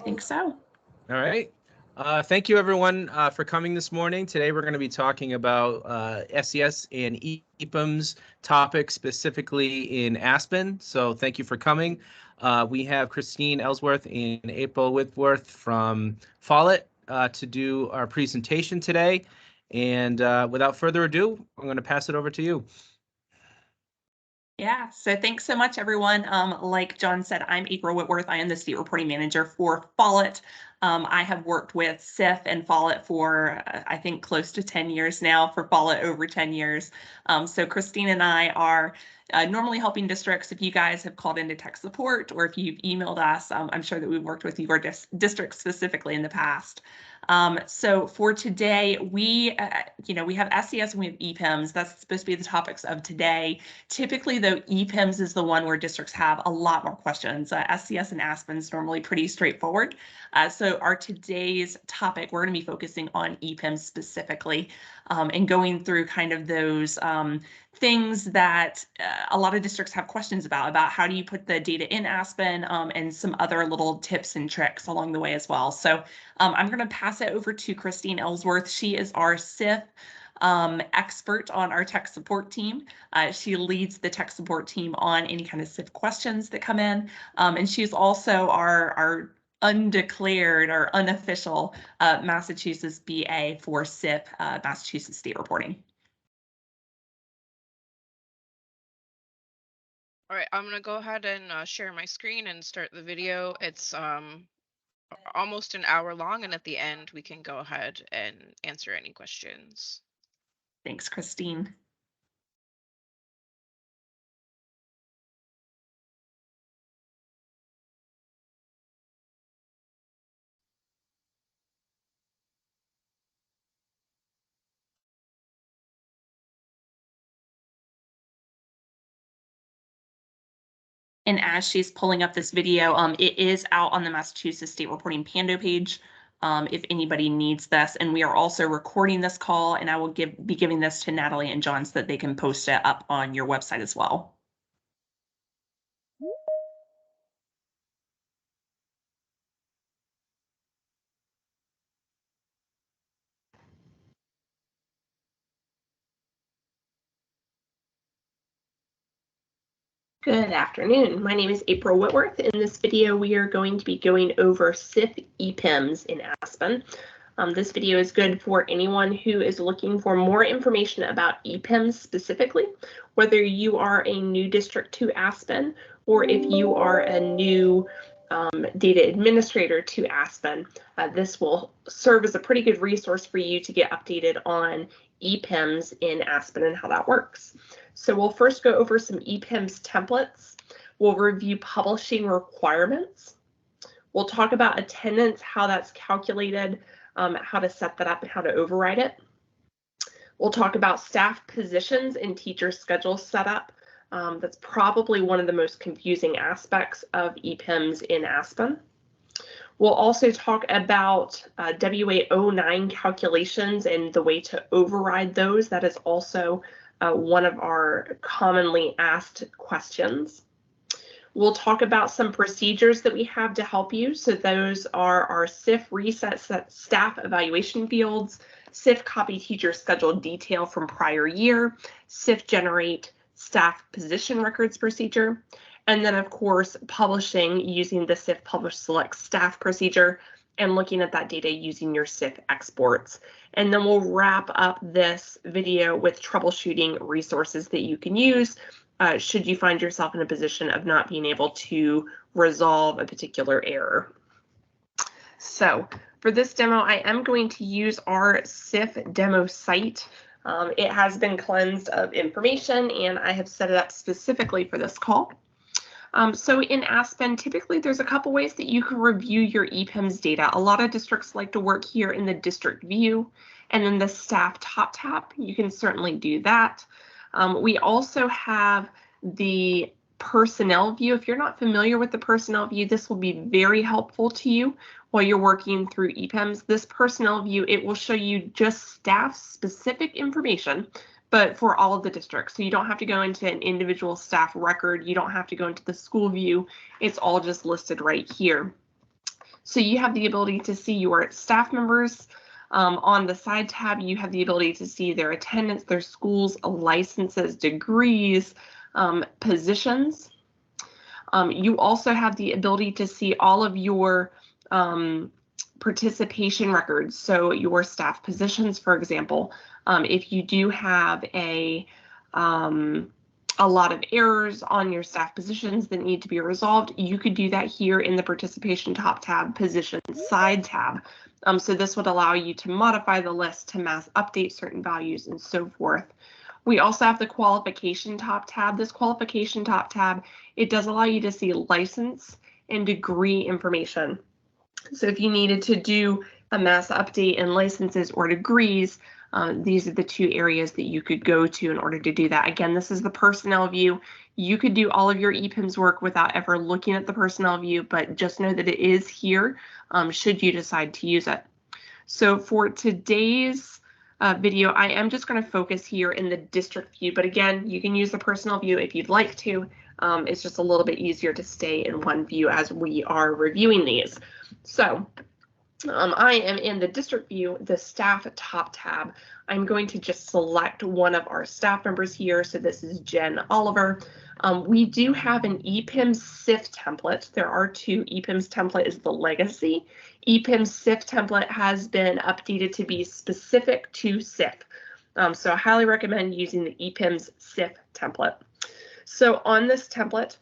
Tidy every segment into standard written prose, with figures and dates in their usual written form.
think so. All right. Thank you, everyone, for coming this morning. Today, we're going to be talking about SCS and EPIMS topics, specifically in Aspen. So thank you for coming. We have Christine Ellsworth and April Whitworth from Follett to do our presentation today. And without further ado, I'm going to pass it over to you. Yeah, so thanks so much, everyone. Like John said, I'm April Whitworth. I am the state reporting manager for Follett. I have worked with SIF and Follett for, I think, close to 10 years now, for Follett over 10 years. So Christine and I are normally helping districts. If you guys have called into tech support or if you've emailed us, I'm sure that we've worked with your district specifically in the past. So for today, we have SCS and we have EPIMS. That's supposed to be the topics of today. Typically, though, EPIMS is the one where districts have a lot more questions. SCS and Aspen is normally pretty straightforward. So our today's topic, we're going to be focusing on EPIMS specifically and going through kind of those things that a lot of districts have questions about how do you put the data in Aspen and some other little tips and tricks along the way as well. So I'm going to pass it over to Christine Ellsworth. She is our SIF expert on our tech support team. She leads the tech support team on any kind of SIF questions that come in. And she's also our undeclared or unofficial Massachusetts BA for SIF, Massachusetts State Reporting. All right, I'm going to go ahead and share my screen and start the video. It's almost an hour long, and at the end, we can go ahead and answer any questions. Thanks, Christine. And as she's pulling up this video, it is out on the Massachusetts State Reporting Pando page if anybody needs this. And we are also recording this call, and I will be giving this to Natalie and John so that they can post it up on your website as well. Good afternoon. My name is April Whitworth. In this video, we are going to be going over SIF EPIMS in Aspen. This video is good for anyone who is looking for more information about EPIMS specifically, whether you are a new district to Aspen or if you are a new data administrator to Aspen. This will serve as a pretty good resource for you to get updated on EPIMS in Aspen and how that works. So we'll first go over some EPIMS templates. We'll review publishing requirements. We'll talk about attendance, how that's calculated, how to set that up and how to override it. We'll talk about staff positions and teacher schedule setup. That's probably one of the most confusing aspects of EPIMS in Aspen. We'll also talk about WA09 calculations and the way to override those. That is also one of our commonly asked questions. We'll talk about some procedures that we have to help you. So those are our SIF reset staff evaluation fields, SIF copy teacher schedule detail from prior year, SIF generate staff position records procedure, and then of course publishing using the SIF publish select staff procedure and looking at that data using your SIF exports. And then we'll wrap up this video with troubleshooting resources that you can use should you find yourself in a position of not being able to resolve a particular error. So for this demo, I am going to use our SIF demo site. It has been cleansed of information and I have set it up specifically for this call. So in Aspen, typically there's a couple ways that you can review your EPIMS data. A lot of districts like to work here in the district view and then the staff top tab. You can certainly do that. We also have the personnel view. If you're not familiar with the personnel view, this will be very helpful to you while you're working through EPIMS. This personnel view, it will show you just staff specific information, but for all of the districts. So you don't have to go into an individual staff record. You don't have to go into the school view. It's all just listed right here. So you have the ability to see your staff members. On the side tab, you have the ability to see their attendance, their schools, licenses, degrees, positions. You also have the ability to see all of your participation records. So your staff positions, for example, if you do have a lot of errors on your staff positions that need to be resolved, you could do that here in the participation top tab, position side tab. So this would allow you to modify the list to mass update certain values and so forth. We also have the qualification top tab. This qualification top tab, it does allow you to see license and degree information. So if you needed to do a mass update in licenses or degrees, these are the two areas that you could go to in order to do that. Again, this is the personnel view. You could do all of your EPIMS work without ever looking at the personnel view, but just know that it is here should you decide to use it. So for today's video, I am just going to focus here in the district view, but again, you can use the personnel view if you'd like to. It's just a little bit easier to stay in one view as we are reviewing these. So I am in the district view, the staff top tab. I'm going to just select one of our staff members here. So this is Jen Oliver. We do have an EPIMS SIF template. There are two. EPIMS template is the legacy. EPIMS SIF template has been updated to be specific to SIF. So I highly recommend using the EPIMS SIF template. So on this template,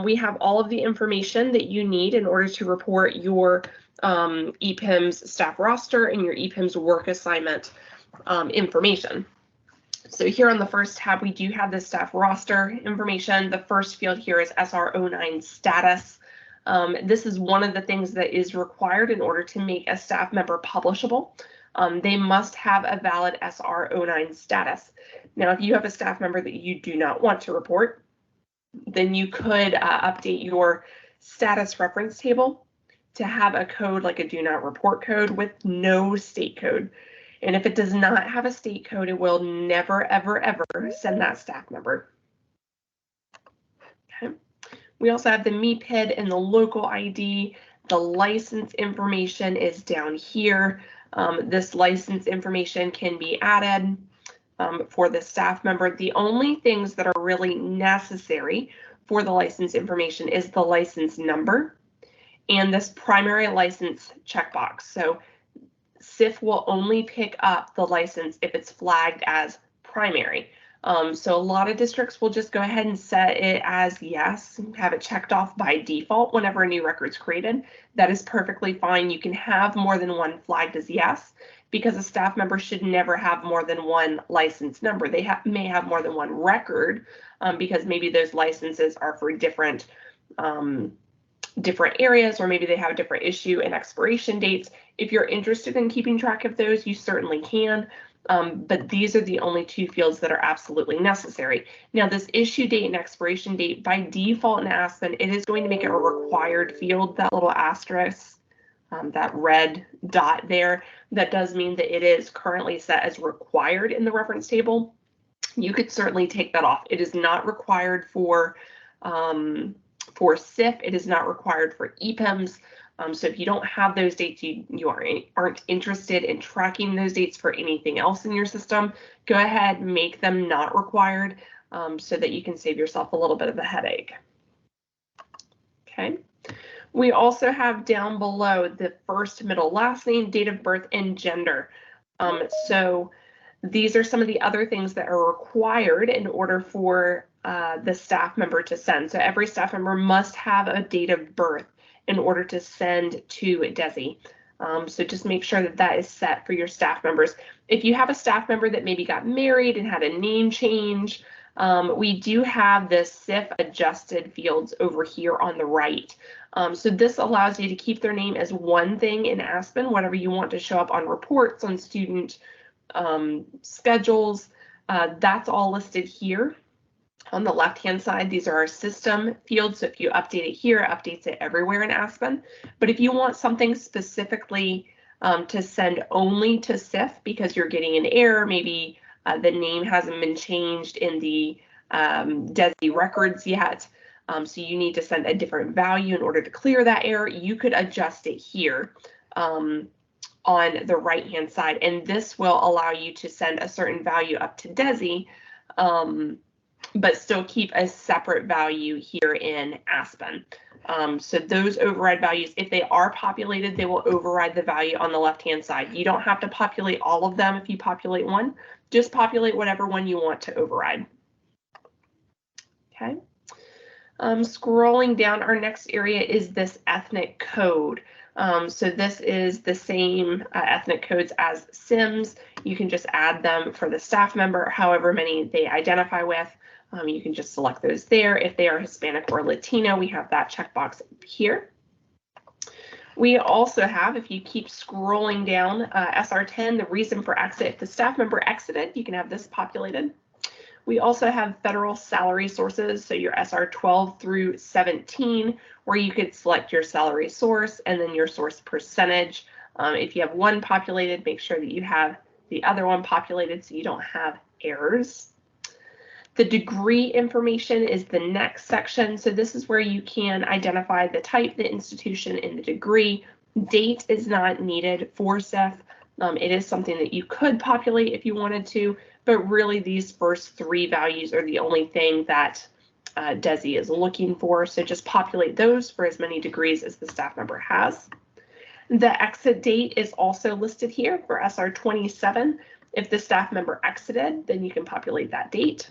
we have all of the information that you need in order to report your EPIMS staff roster and your EPIMS work assignment information. So here on the first tab, we do have the staff roster information. The first field here is SR09 status. This is one of the things that is required in order to make a staff member publishable. They must have a valid SR09 status. Now, if you have a staff member that you do not want to report, then you could update your status reference table to have a code like a do not report code with no state code. And if it does not have a state code, it will never, ever, ever send that staff member. Okay. We also have the MEPID and the local ID. The license information is down here. This license information can be added for the staff member. The only things that are really necessary for the license information is the license number and this primary license checkbox. So SIF will only pick up the license if it's flagged as primary. So a lot of districts will just go ahead and set it as yes, have it checked off by default whenever a new record's created. That is perfectly fine. You can have more than one flagged as yes, because a staff member should never have more than one license number. They may have more than one record because maybe those licenses are for different areas, or maybe they have a different issue and expiration dates. If you're interested in keeping track of those, you certainly can. But these are the only two fields that are absolutely necessary. Now, this issue date and expiration date, by default in Aspen, it is going to make it a required field, that little asterisk, that red dot there. That does mean that it is currently set as required in the reference table. You could certainly take that off. It is not required for SIF. It is not required for EPIMS. So if you don't have those dates, you aren't interested in tracking those dates for anything else in your system, go ahead, make them not required so that you can save yourself a little bit of a headache. Okay. We also have down below the first, middle, last name, date of birth, and gender. So these are some of the other things that are required in order for the staff member to send. So every staff member must have a date of birth in order to send to DESI. So just make sure that that is set for your staff members. If you have a staff member that maybe got married and had a name change, we do have the SIF adjusted fields over here on the right. So this allows you to keep their name as one thing in Aspen, whatever you want to show up on reports, on student schedules, that's all listed here. On the left-hand side, these are our system fields. So if you update it here, it updates it everywhere in Aspen. But if you want something specifically to send only to SIF because you're getting an error, maybe the name hasn't been changed in the DESI records yet, So you need to send a different value in order to clear that error. You could adjust it here on the right-hand side, and this will allow you to send a certain value up to DESI, but still keep a separate value here in Aspen. So those override values, if they are populated, they will override the value on the left-hand side. You don't have to populate all of them if you populate one. Just populate whatever one you want to override. Okay. Scrolling down, our next area is this ethnic code. So this is the same ethnic codes as SIMS. You can just add them for the staff member, however many they identify with. You can just select those there. If they are Hispanic or Latino, we have that checkbox here. We also have, if you keep scrolling down, SR10, the reason for exit. If the staff member exited, you can have this populated. We also have federal salary sources, so your SR 12 through 17, where you could select your salary source and then your source percentage. If you have one populated, make sure that you have the other one populated so you don't have errors. The degree information is the next section. So this is where you can identify the type, the institution, and the degree. Date is not needed for SIF. It is something that you could populate if you wanted to, but really these first three values are the only thing that DESI is looking for. So just populate those for as many degrees as the staff member has. The exit date is also listed here for SR 27. If the staff member exited, then you can populate that date.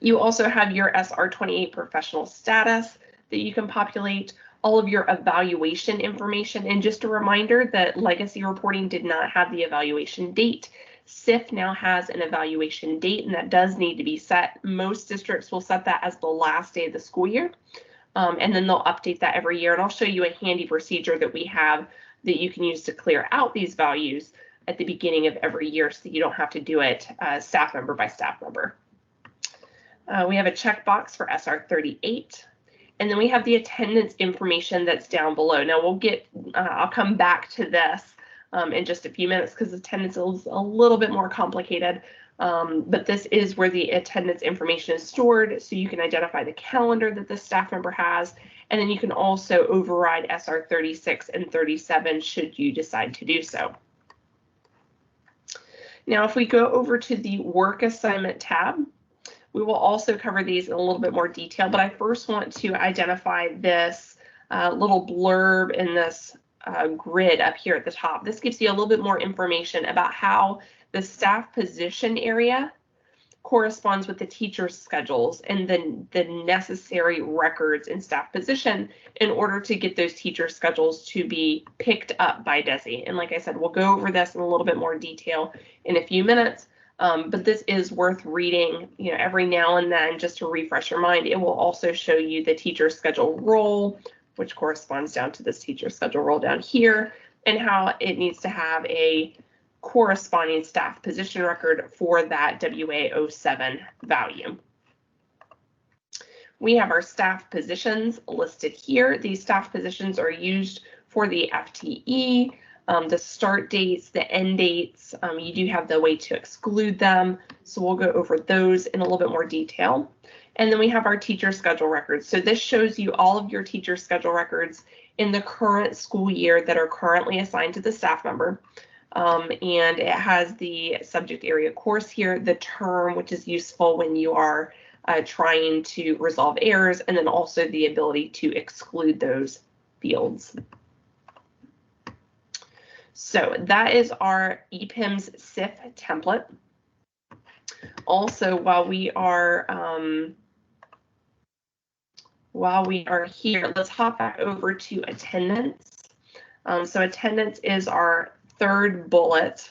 You also have your SR 28 professional status that you can populate, all of your evaluation information. And just a reminder that legacy reporting did not have the evaluation date. SIF now has an evaluation date, and that does need to be set. Most districts will set that as the last day of the school year, and then they'll update that every year. And I'll show you a handy procedure that we have that you can use to clear out these values at the beginning of every year so that you don't have to do it staff member by staff member. We have a checkbox for SR 38. And then we have the attendance information that's down below. Now we'll get, I'll come back to this in just a few minutes because attendance is a little bit more complicated. But this is where the attendance information is stored, so you can identify the calendar that the staff member has, and then you can also override SR 36 and 37 should you decide to do so. Now, if we go over to the work assignment tab, we will also cover these in a little bit more detail, but I first want to identify this little blurb in this grid up here at the top. This gives you a little bit more information about how the staff position area corresponds with the teacher's schedules and the necessary records in staff position in order to get those teacher schedules to be picked up by DESI. And like I said, we'll go over this in a little bit more detail in a few minutes. But this is worth reading, you know, every now and then just to refresh your mind. It will also show you the teacher schedule role, which corresponds down to this teacher schedule role down here, and how it needs to have a corresponding staff position record for that WA07 value. We have our staff positions listed here. These staff positions are used for the FTE, the start dates, the end dates. You do have the way to exclude them, so we'll go over those in a little bit more detail. And then we have our teacher schedule records. So this shows you all of your teacher schedule records in the current school year that are currently assigned to the staff member. And it has the subject area course here, the term, which is useful when you are trying to resolve errors, and then also the ability to exclude those fields. So that is our EPIMS SIF template. Also, while we are here, let's hop back over to attendance. So attendance is our third bullet.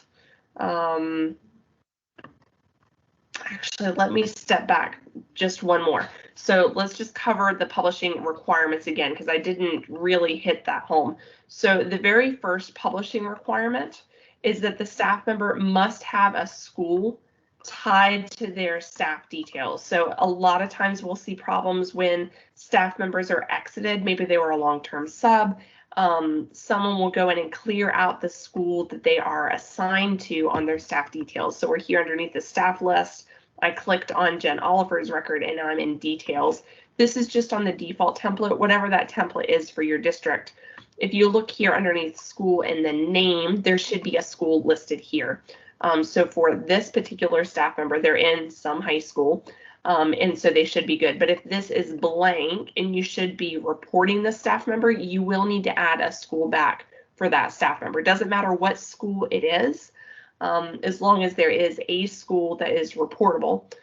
Actually, let me step back just one more. So let's just cover the publishing requirements again, because I didn't really hit that home. So the very first publishing requirement is that the staff member must have a school tied to their staff details. So a lot of times we'll see problems when staff members are exited. Maybe they were a long-term sub. Someone will go in and clear out the school that they are assigned to on their staff details. So we're here underneath the staff list. I clicked on Jen Oliver's record and I'm in details. This is just on the default template, whatever that template is for your district. If you look here underneath school and the name, there should be a school listed here. So for this particular staff member, they're in some high school, and so they should be good. But if this is blank and you should be reporting the staff member, you will need to add a school back for that staff member. It doesn't matter what school it is, as long as there is a school that is reportable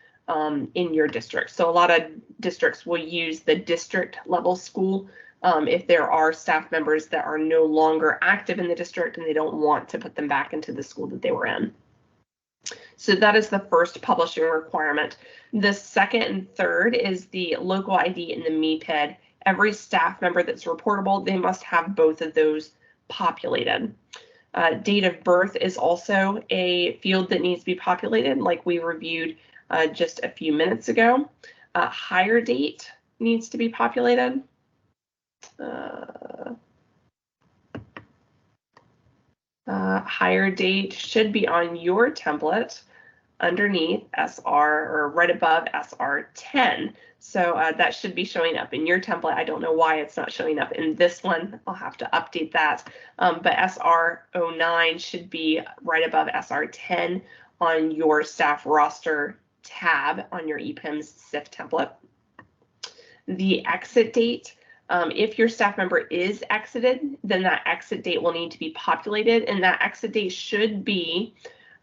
in your district. So a lot of districts will use the district level school if there are staff members that are no longer active in the district and they don't want to put them back into the school that they were in. So that is the first publishing requirement. The second and third is the local ID and the MEPID. Every staff member that's reportable, they must have both of those populated. Date of birth is also a field that needs to be populated, like we reviewed just a few minutes ago. Hire date needs to be populated. Hire date should be on your template underneath SR or right above SR10. So that should be showing up in your template. I don't know why it's not showing up in this one. I'll have to update that. But SR09 should be right above SR10 on your staff roster tab on your EPIMS SIF template. The exit date, if your staff member is exited, then that exit date will need to be populated, and that exit date should be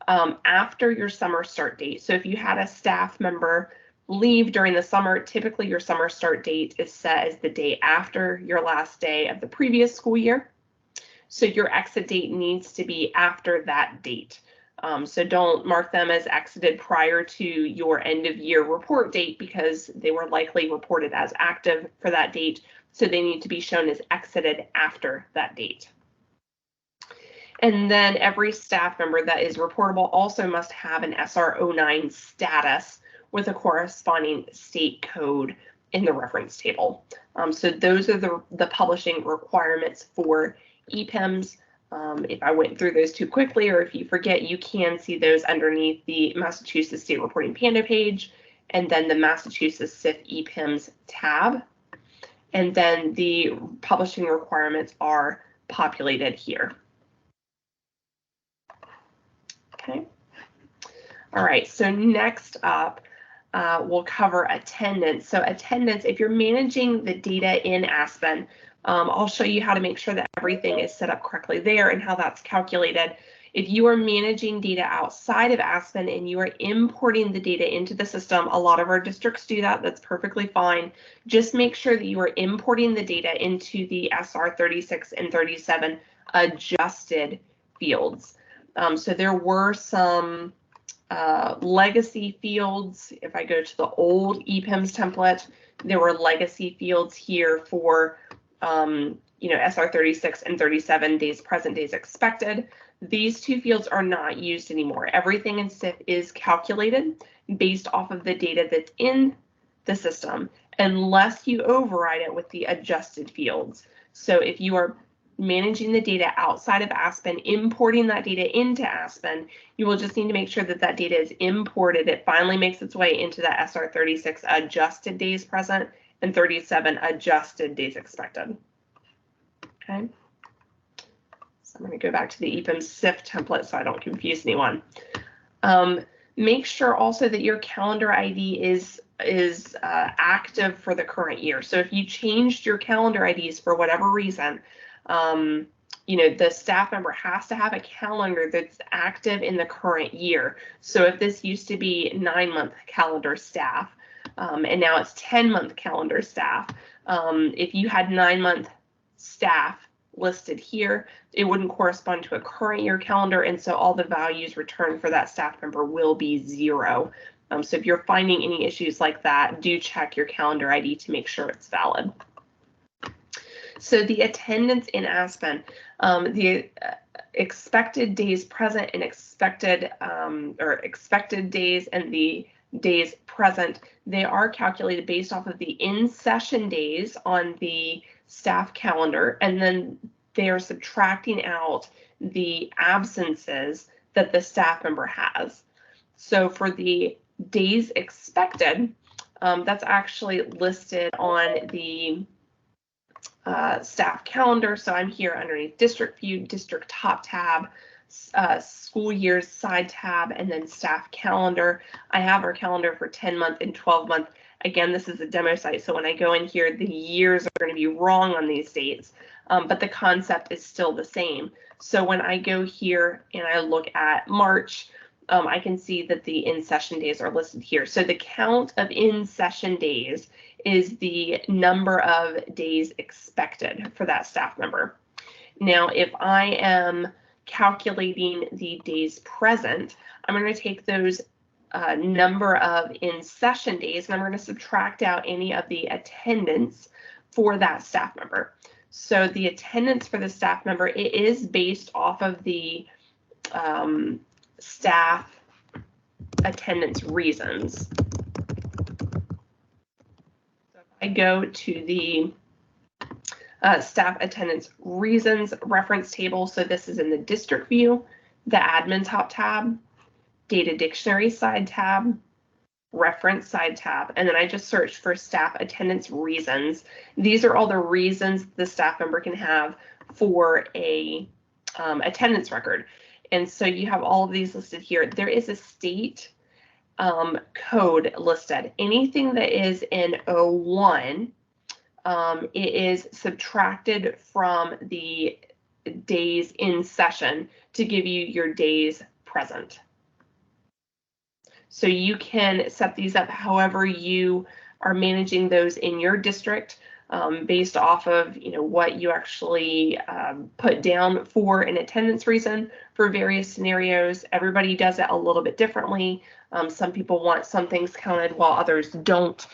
after your summer start date. So if you had a staff member leave during the summer, typically your summer start date is set as the day after your last day of the previous school year. So your exit date needs to be after that date. So don't mark them as exited prior to your end of year report date because they were likely reported as active for that date. So they need to be shown as exited after that date. And then every staff member that is reportable also must have an SR09 status with a corresponding state code in the reference table. So those are the publishing requirements for EPIMS. If I went through those too quickly or if you forget, you can see those underneath the Massachusetts State Reporting Panda page and then the Massachusetts SIF EPIMS tab. And then the publishing requirements are populated here. Okay. All right, so next up, we'll cover attendance. So attendance, if you're managing the data in Aspen, I'll show you how to make sure that everything is set up correctly there and how that's calculated. If you are managing data outside of Aspen and you are importing the data into the system, a lot of our districts do that. That's perfectly fine. Just make sure that you are importing the data into the SR 36 and 37 adjusted fields. So there were some legacy fields. If I go to the old EPIMS template, there were legacy fields here for SR 36 and 37 days present, days expected. These two fields are not used anymore. Everything in SIF is calculated based off of the data that's in the system, unless you override it with the adjusted fields. So if you are managing the data outside of Aspen, importing that data into Aspen, you will just need to make sure that that data is imported. It finally makes its way into the SR 36 adjusted days present and 37 adjusted days expected. Okay. So I'm going to go back to the EPIMS SIF template so I don't confuse anyone. Make sure also that your calendar ID is active for the current year. So if you changed your calendar IDs for whatever reason, the staff member has to have a calendar that's active in the current year. So if this used to be 9-month calendar staff, and now it's 10-month calendar staff, if you had 9-month staff listed here, it wouldn't correspond to a current year calendar, and so all the values returned for that staff member will be 0. So if you're finding any issues like that, do check your calendar ID to make sure it's valid. So the attendance in Aspen, the expected days present and expected days and the days present, they are calculated based off of the in-session days on the staff calendar, and then they are subtracting out the absences that the staff member has. So for the days expected, That's actually listed on the staff calendar. So I'm here underneath district view, district top tab, school years side tab, and then staff calendar. I have our calendar for 10-month and 12-month. Again, this is a demo site, so when I go in here, the years are going to be wrong on these dates, but the concept is still the same. So when I go here and I look at March, I can see that the in-session days are listed here. So the count of in-session days is the number of days expected for that staff member. Now, if I am calculating the days present, I'm going to take those number of in-session days and I'm going to subtract out any of the attendance for that staff member. So the attendance for the staff member, it is based off of the staff attendance reasons. So if I go to the staff attendance reasons reference table, so this is in the district view, the admin top tab, data dictionary side tab, reference side tab, and then I just searched for staff attendance reasons. These are all the reasons the staff member can have for a attendance record. And so you have all of these listed here. There is a state code listed. Anything that is in 01, it is subtracted from the days in session to give you your days present. So you can set these up however you are managing those in your district, based off of what you actually put down for an attendance reason for various scenarios. Everybody does it a little bit differently. Some people want some things counted while others don't.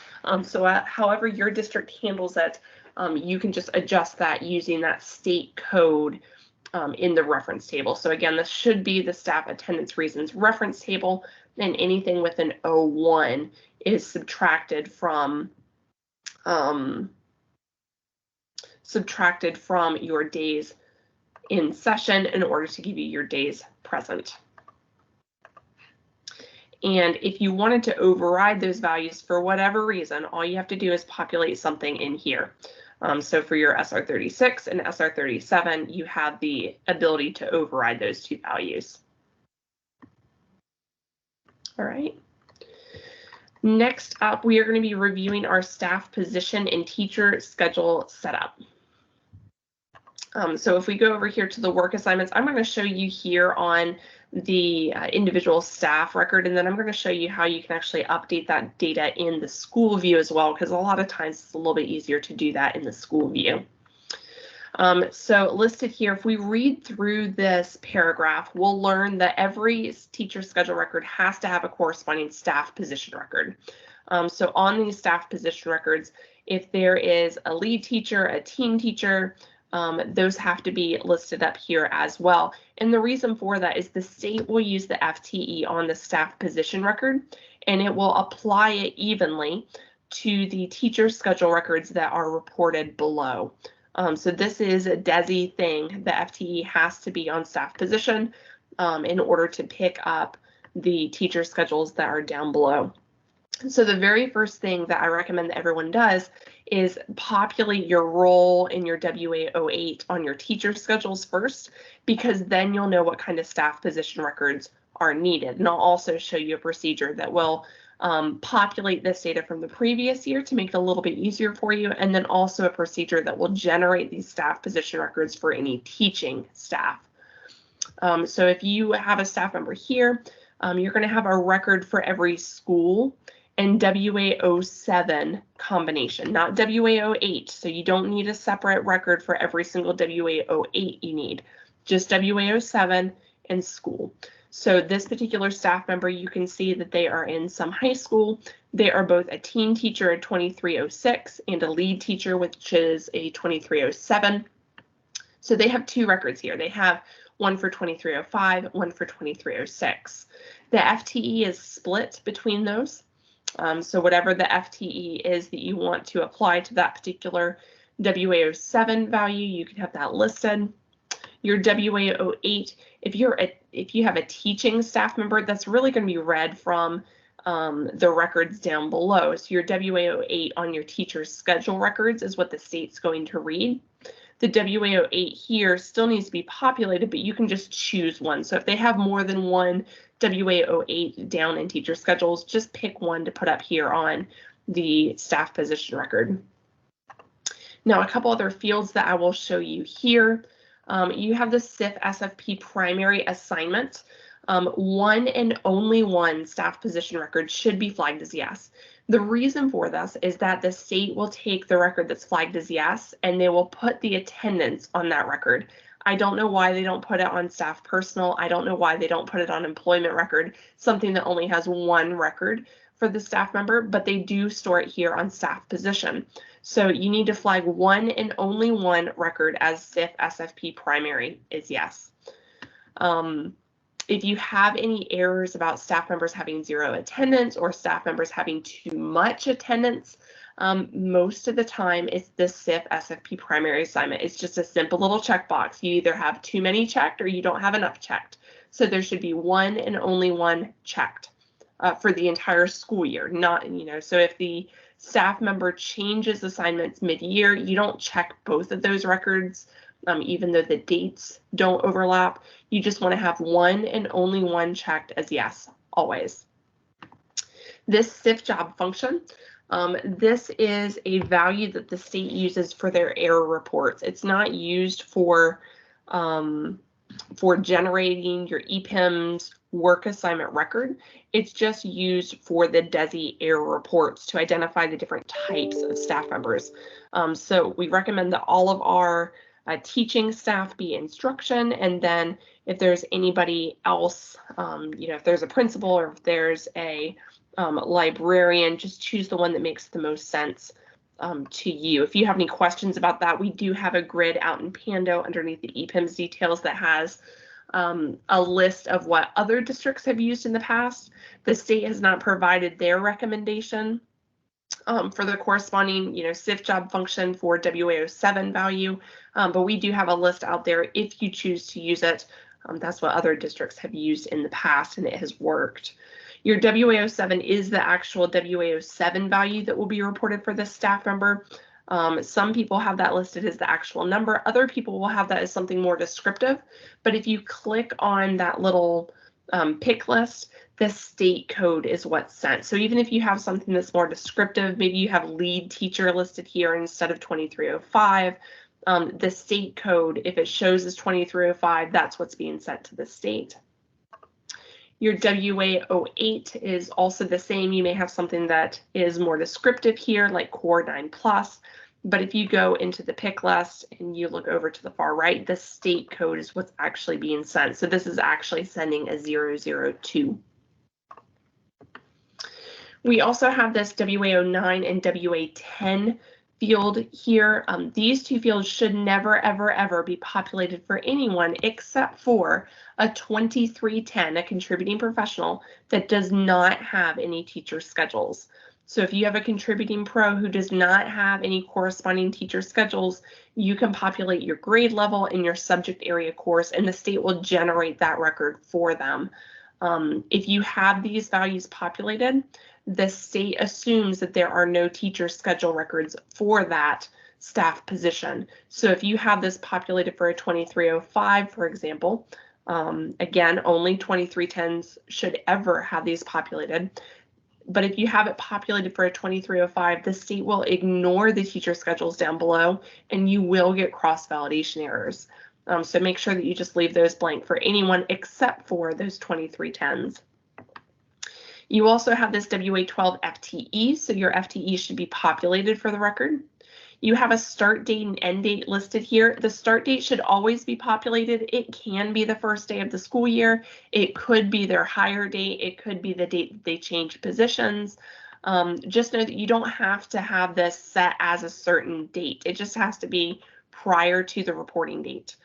So however your district handles it, you can just adjust that using that state code in the reference table. So again, this should be the staff attendance reasons reference table, and anything with an 01 is subtracted from your days in session in order to give you your days present. And if you wanted to override those values for whatever reason, all you have to do is populate something in here. So for your SR36 and SR37, you have the ability to override those two values. All right. Next up, we are going to be reviewing our staff position and teacher schedule setup. So if we go over here to the work assignments, I'm going to show you here on the individual staff record, and then I'm going to show you how you can actually update that data in the school view as well, because a lot of times it's a little bit easier to do that in the school view. So listed here, if we read through this paragraph, we'll learn that every teacher schedule record has to have a corresponding staff position record. So on these staff position records, if there is a lead teacher, a team teacher, those have to be listed up here as well. And the reason for that is the state will use the FTE on the staff position record, and it will apply it evenly to the teacher schedule records that are reported below. So this is a DESI thing. The FTE has to be on staff position in order to pick up the teacher schedules that are down below. So the very first thing that I recommend that everyone does is populate your role in your WA08 on your teacher schedules first, because then you'll know what kind of staff position records are needed. And I'll also show you a procedure that will populate this data from the previous year to make it a little bit easier for you, and then also a procedure that will generate these staff position records for any teaching staff. So if you have a staff member here, you're going to have a record for every school and WA07 combination, not WA08. So you don't need a separate record for every single WA08 you need, just WA07 and school. So this particular staff member, you can see that they are in some high school. They are both a teen teacher at 2306 and a lead teacher, which is a 2307. So they have two records here. They have one for 2305, one for 2306. The FTE is split between those. So whatever the FTE is that you want to apply to that particular WA07 value, you can have that listed. Your WA08, if you have a teaching staff member, that's really going to be read from the records down below. So your WA08 on your teacher's schedule records is what the state's going to read. The WA08 here still needs to be populated, but you can just choose one. So if they have more than one WA08 down in teacher schedules, just pick one to put up here on the staff position record. Now, a couple other fields that I will show you here. You have the SIF SFP primary assignment. One and only one staff position record should be flagged as yes. The reason for this is that the state will take the record that's flagged as yes, and they will put the attendance on that record. I don't know why they don't put it on staff personal. I don't know why they don't put it on employment record, something that only has one record for the staff member, but they do store it here on staff position. So you need to flag one and only one record as SIF SFP primary is yes. If you have any errors about staff members having 0 attendance or staff members having too much attendance, most of the time it's the SIF SFP primary assignment. It's just a simple little checkbox. You either have too many checked or you don't have enough checked. So there should be one and only one checked for the entire school year. Not, so if the staff member changes assignments mid-year, you don't check both of those records. Even though the dates don't overlap, you just want to have one and only one checked as yes, always. This SIF job function, this is a value that the state uses for their error reports. It's not used for generating your EPIMS work assignment record. It's just used for the DESI error reports to identify the different types of staff members. So we recommend that all of our teaching staff be instruction, and then if there's anybody else, if there's a principal or if there's a librarian, just choose the one that makes the most sense to you. If you have any questions about that, we do have a grid out in Pando underneath the EPIMS details that has a list of what other districts have used in the past. The state has not provided their recommendation for the corresponding, SIF job function for WA07 value, but we do have a list out there if you choose to use it. That's what other districts have used in the past, and it has worked. Your WA07 is the actual WA07 value that will be reported for this staff member. Some people have that listed as the actual number. Other people will have that as something more descriptive. But if you click on that little pick list, the state code is what's sent. So even if you have something that's more descriptive, maybe you have lead teacher listed here instead of 2305, the state code, if it shows as 2305, that's what's being sent to the state. Your WA08 is also the same. You may have something that is more descriptive here, like Core 9+, but if you go into the pick list and you look over to the far right, the state code is what's actually being sent. So this is actually sending a 002. We also have this WA09 and WA10 field here. These two fields should never, ever, ever be populated for anyone except for a 2310, a contributing professional that does not have any teacher schedules. So if you have a contributing pro who does not have any corresponding teacher schedules, you can populate your grade level in your subject area course, and the state will generate that record for them. If you have these values populated, the state assumes that there are no teacher schedule records for that staff position. So if you have this populated for a 2305, for example, again, only 2310s should ever have these populated. But if you have it populated for a 2305, the state will ignore the teacher schedules down below, and you will get cross-validation errors. So make sure that you just leave those blank for anyone except for those 2310s. You also have this WA12 FTE, so your FTE should be populated for the record. You have a start date and end date listed here. The start date should always be populated. It can be the first day of the school year. It could be their hire date. It could be the date that they change positions. Just know that you don't have to have this set as a certain date. It just has to be prior to the reporting date.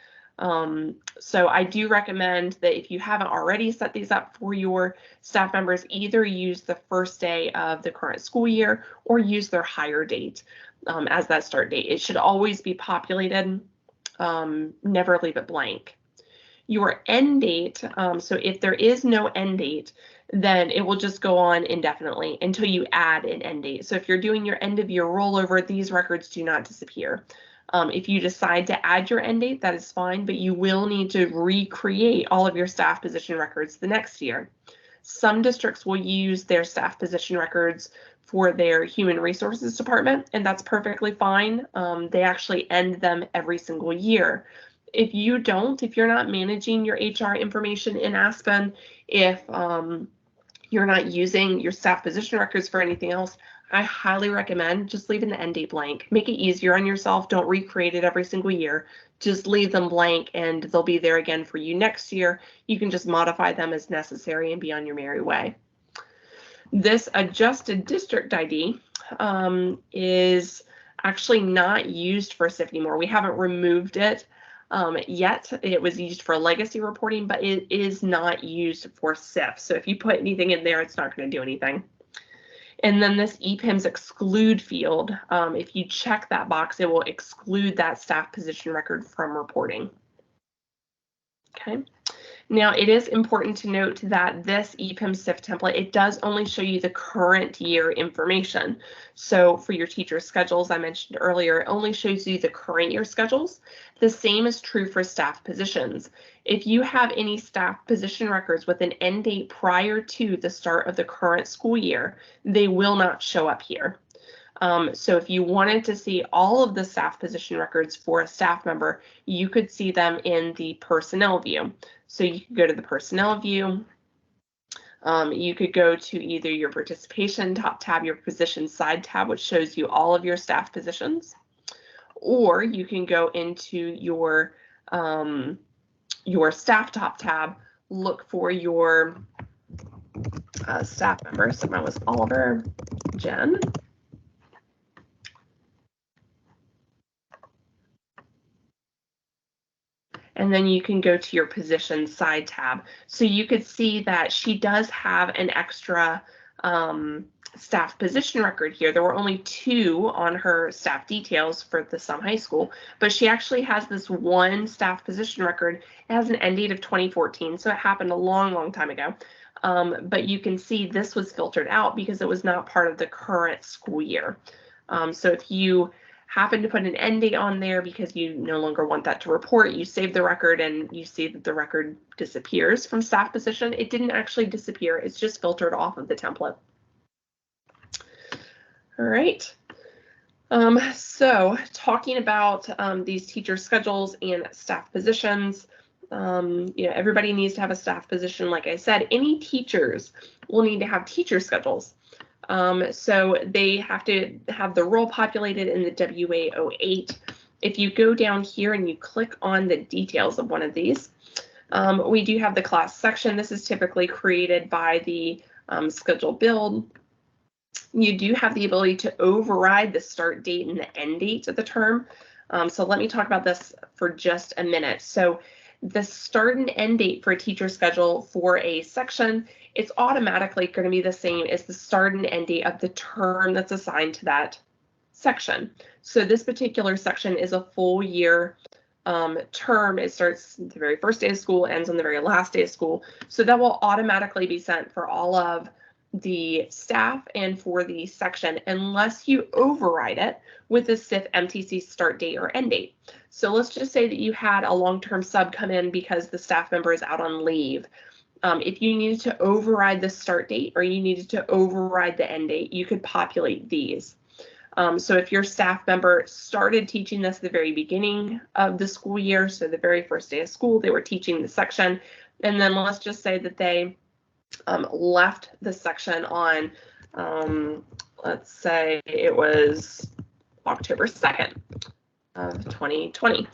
So I do recommend that if you haven't already set these up for your staff members, either use the first day of the current school year or use their hire date as that start date. It should always be populated, never leave it blank. Your end date, so if there is no end date, then it will just go on indefinitely until you add an end date. So if you're doing your end of year rollover, these records do not disappear. If you decide to add your end date, that is fine, but you will need to recreate all of your staff position records the next year. Some districts will use their staff position records for their human resources department, and that's perfectly fine. They actually end them every single year. If you don't, if you're not managing your HR information in Aspen, if you're not using your staff position records for anything else, I highly recommend just leaving the end date blank. Make it easier on yourself. Don't recreate it every single year. Just leave them blank and they'll be there again for you next year. You can just modify them as necessary and be on your merry way. This adjusted district ID is actually not used for SIF anymore. We haven't removed it yet. It was used for legacy reporting, but it is not used for SIF. So if you put anything in there, it's not going to do anything. And then this EPIMS exclude field, if you check that box, it will exclude that staff position record from reporting. Okay. Now, it is important to note that this EPIMS SIF template, it does only show you the current year information. So for your teacher schedules, I mentioned earlier, it only shows you the current year schedules. The same is true for staff positions. If you have any staff position records with an end date prior to the start of the current school year, they will not show up here. So if you wanted to see all of the staff position records for a staff member, you could see them in the personnel view. So you could go to the personnel view. You could go to either your participation top tab, your position side tab, which shows you all of your staff positions, or you can go into your staff top tab, look for your staff members. So mine was Oliver, Jen. And then you can go to your position side tab. So you could see that she does have an extra staff position record here. There were only 2 on her staff details for the Some High School, but she actually has this one staff position record. It has an end date of 2014, so it happened a long, long time ago. But you can see this was filtered out because it was not part of the current school year. So if you happen to put an end date on there because you no longer want that to report, you save the record and you see that the record disappears from staff position. It didn't actually disappear, it's just filtered off of the template. All right. So talking about these teacher schedules and staff positions, everybody needs to have a staff position. Like I said, any teachers will need to have teacher schedules. So they have to have the role populated in the WA08. If you go down here and you click on the details of one of these, we do have the class section. This is typically created by the schedule build. You do have the ability to override the start date and the end date of the term. So let me talk about this for just a minute. So the start and end date for a teacher schedule for a section, it's automatically going to be the same as the start and end date of the term that's assigned to that section. So this particular section is a full year term. It starts the very first day of school, ends on the very last day of school. So that will automatically be sent for all of the staff and for the section unless you override it with the SIF MTC start date or end date. So let's just say that you had a long-term sub come in because the staff member is out on leave. If you needed to override the start date or you needed to override the end date, you could populate these. So if your staff member started teaching this at the very beginning of the school year, so the very first day of school, they were teaching the section, and then let's just say that they left the section on, let's say it was October 2nd of 2020,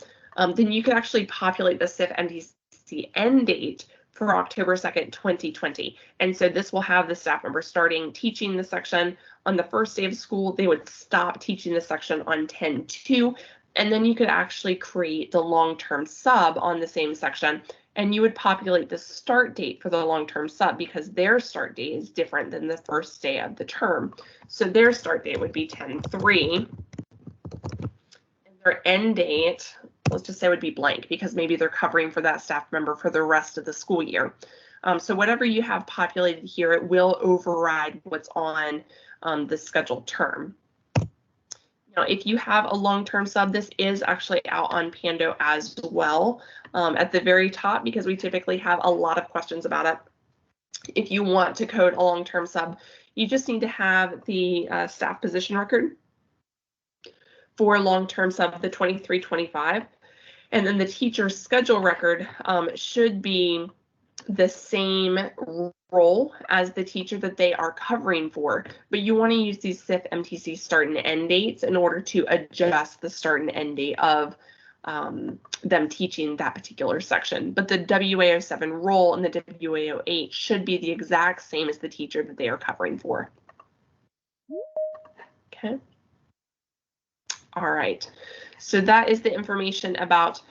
then you could actually populate the SIF MTC end date for October 2nd, 2020. And so this will have the staff member starting teaching the section on the first day of school. They would stop teaching the section on 10/2, and then you could actually create the long-term sub on the same section, and you would populate the start date for the long-term sub because their start date is different than the first day of the term. So their start date would be 10/3. And their end date let's just say would be blank because maybe they're covering for that staff member for the rest of the school year. So whatever you have populated here, it will override what's on the scheduled term. Now, if you have a long-term sub, this is actually out on Pando as well at the very top because we typically have a lot of questions about it. If you want to code a long-term sub, you just need to have the staff position record for long-term sub, the 2325, and then the teacher schedule record should be the same role as the teacher that they are covering for, but you want to use these SIF MTC start and end dates in order to adjust the start and end date of them teaching that particular section. But the WA07 role and the WA08 should be the exact same as the teacher that they are covering for. Okay. All right. So that is the information about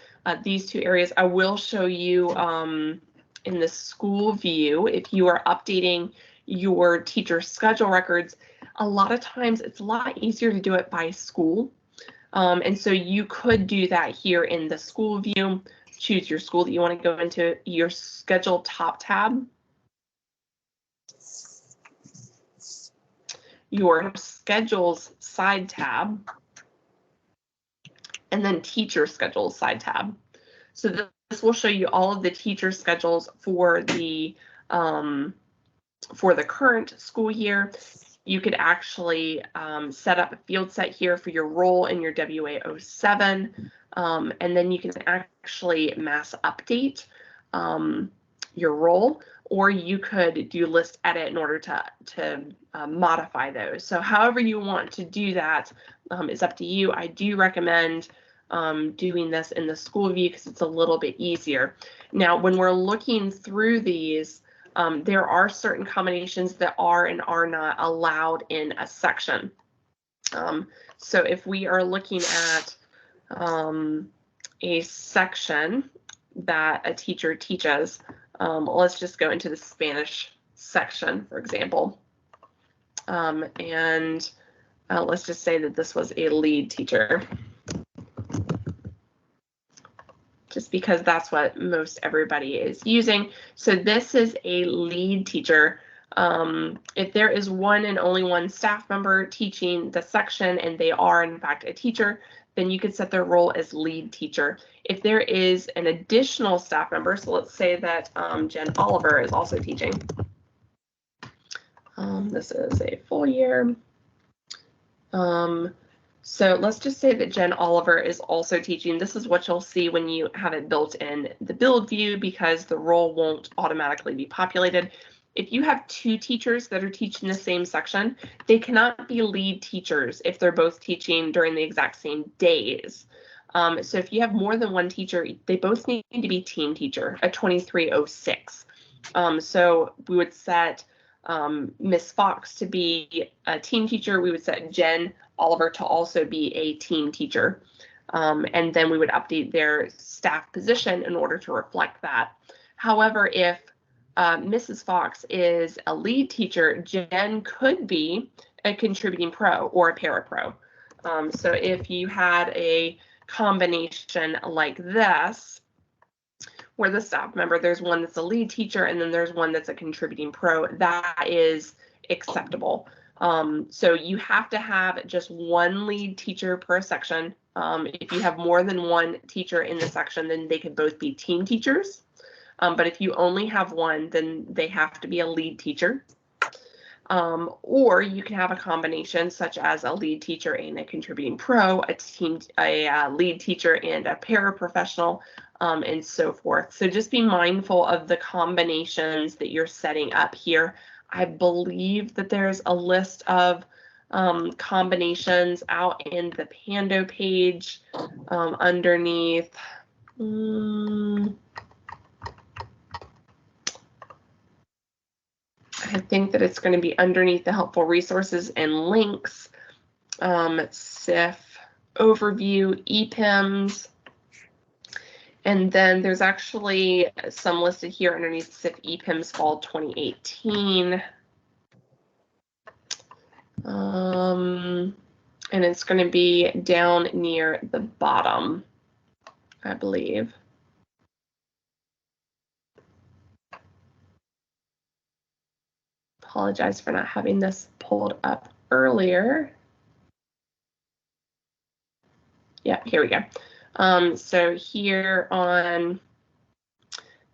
these two areas. I will show you in the school view, if you are updating your teacher schedule records, a lot of times it's a lot easier to do it by school. And so you could do that here in the school view. Choose your school that you want to go into, your schedule top tab, your schedules side tab, and then teacher schedules side tab. So this will show you all of the teacher schedules for the current school year. You could actually set up a field set here for your role in your WA07, and then you can actually mass update your role, or you could do list edit in order to modify those. So however you want to do that is up to you. I do recommend doing this in the school view because it's a little bit easier. Now, when we're looking through these, there are certain combinations that are and are not allowed in a section. So if we are looking at a section that a teacher teaches, let's just go into the Spanish section, for example. And let's just say that this was a lead teacher, just because that's what most everybody is using. So this is a lead teacher. If there is one and only one staff member teaching the section and they are in fact a teacher, then you could set their role as lead teacher. If there is an additional staff member, so let's say that Jen Oliver is also teaching. This is a full year. So let's just say that Jen Oliver is also teaching. This is what you'll see when you have it built in the build view because the role won't automatically be populated. If you have two teachers that are teaching the same section, they cannot be lead teachers if they're both teaching during the exact same days. So if you have more than one teacher, they both need to be team teacher, a 2306. So we would set Miss Fox to be a team teacher. We would set Jen Oliver to also be a team teacher. And then we would update their staff position in order to reflect that. However, if Mrs. Fox is a lead teacher, Jen could be a contributing pro or a parapro. So if you had a combination like this, where the staff member, there's one that's a lead teacher and then there's one that's a contributing pro, that is acceptable. So you have to have just one lead teacher per section. If you have more than one teacher in the section, then they could both be team teachers. But if you only have one, then they have to be a lead teacher. Or you can have a combination such as a lead teacher and a contributing pro, a lead teacher and a paraprofessional, and so forth. So just be mindful of the combinations that you're setting up here. I believe that there's a list of combinations out in the Pando page underneath. I think that it's going to be underneath the helpful resources and links, SIF overview, EPIMS, and then there's actually some listed here underneath SIF EPIMS Fall 2018. And it's going to be down near the bottom. I believe. Apologize for not having this pulled up earlier. Yeah, here we go. So here on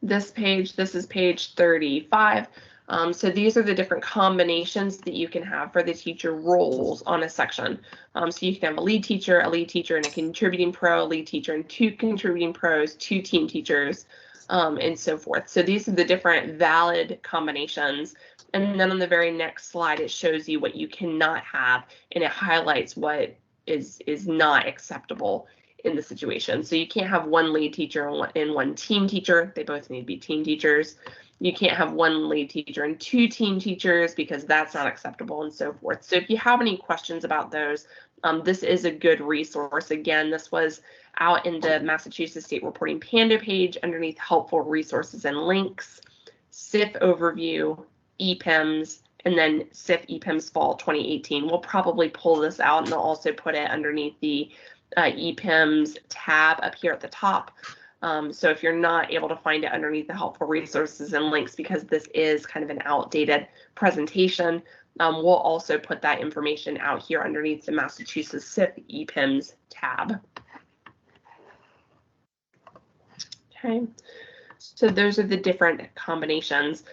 this page, this is page 35. So these are the different combinations that you can have for the teacher roles on a section. So you can have a lead teacher, and a contributing pro, a lead teacher, and 2 contributing pros, 2 team teachers, and so forth. So these are the different valid combinations. And then on the very next slide, it shows you what you cannot have, and it highlights what is not acceptable in the situation. So you can't have 1 lead teacher and 1 team teacher. They both need to be team teachers. You can't have 1 lead teacher and 2 team teachers because that's not acceptable, and so forth. So if you have any questions about those, this is a good resource. Again, this was out in the Massachusetts State Reporting Panda page underneath helpful resources and links, SIF overview, EPIMS, and then SIF EPIMS Fall 2018. We'll probably pull this out and I'll also put it underneath the EPIMS tab up here at the top. So if you're not able to find it underneath the helpful resources and links, because this is kind of an outdated presentation, we'll also put that information out here underneath the Massachusetts SIF EPIMS tab. Okay, so those are the different combinations.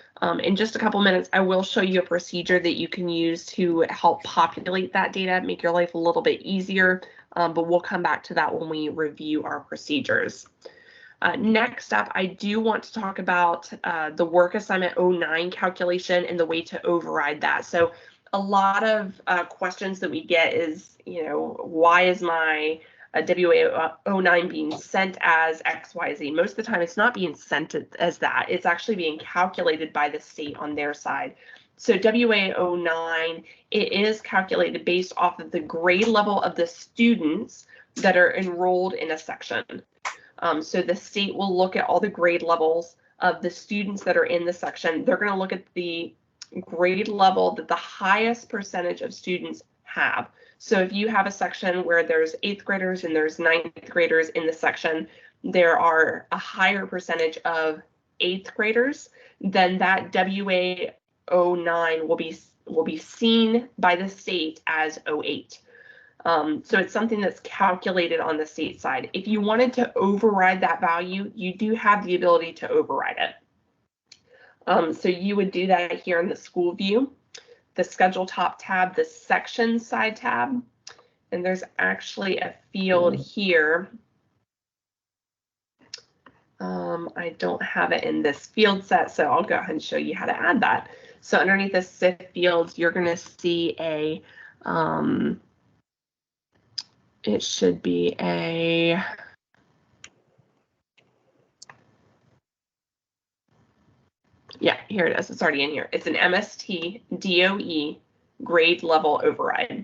In just a couple minutes, I will show you a procedure that you can use to help populate that data, make your life a little bit easier, but we'll come back to that when we review our procedures. Next up, I do want to talk about the work assignment 09 calculation and the way to override that. So a lot of questions that we get is, why is my WA09 being sent as XYZ? Most of the time it's not being sent as that. It's actually being calculated by the state on their side. So WA09, it is calculated based off of the grade level of the students that are enrolled in a section. So the state will look at all the grade levels of the students that are in the section. They're going to look at the grade level that the highest percentage of students have. So if you have a section where there's 8th graders and there's 9th graders in the section, there are a higher percentage of 8th graders, then that WA09 will be seen by the state as 08. So it's something that's calculated on the state side. If you wanted to override that value, you do have the ability to override it. So you would do that here in the school view, the schedule top tab, the section side tab, and there's actually a field here. I don't have it in this field set, so I'll go ahead and show you how to add that. So underneath the SIF fields, you're going to see a it should be a yeah, here it is. It's already in here. It's an MST DOE grade level override.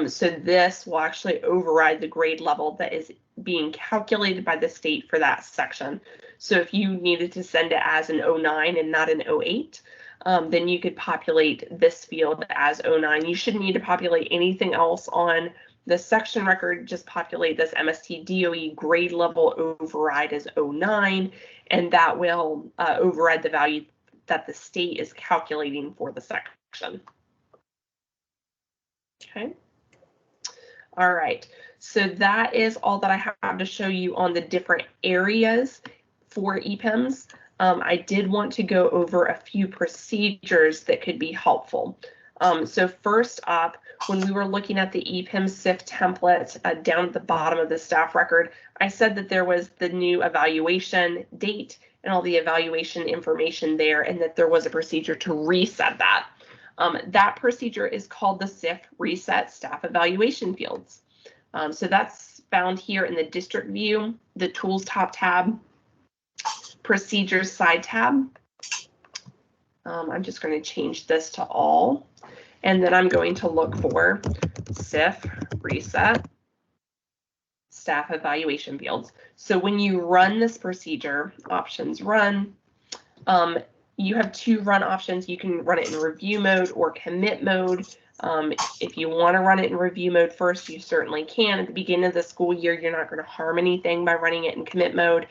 So this will actually override the grade level that is being calculated by the state for that section. So if you needed to send it as an 09 and not an 08, then you could populate this field as 09. You shouldn't need to populate anything else on the section record. Just populate this MST DOE grade level override as 09, and that will override the value that the state is calculating for the section. Okay. All right, so that is all that I have to show you on the different areas for EPIMS. I did want to go over a few procedures that could be helpful. So first up, when we were looking at the EPIMS SIF template down at the bottom of the staff record, I said that there was the new evaluation date and all the evaluation information there, and that there was a procedure to reset that. That procedure is called the SIF Reset Staff Evaluation Fields. So that's found here in the district view, the tools top tab, procedures side tab. I'm just going to change this to all, and then I'm going to look for SIF Reset Staff Evaluation Fields. So when you run this procedure, options run, you have 2 run options. You can run it in review mode or commit mode. If you want to run it in review mode first, you certainly can. At the beginning of the school year, you're not going to harm anything by running it in commit mode.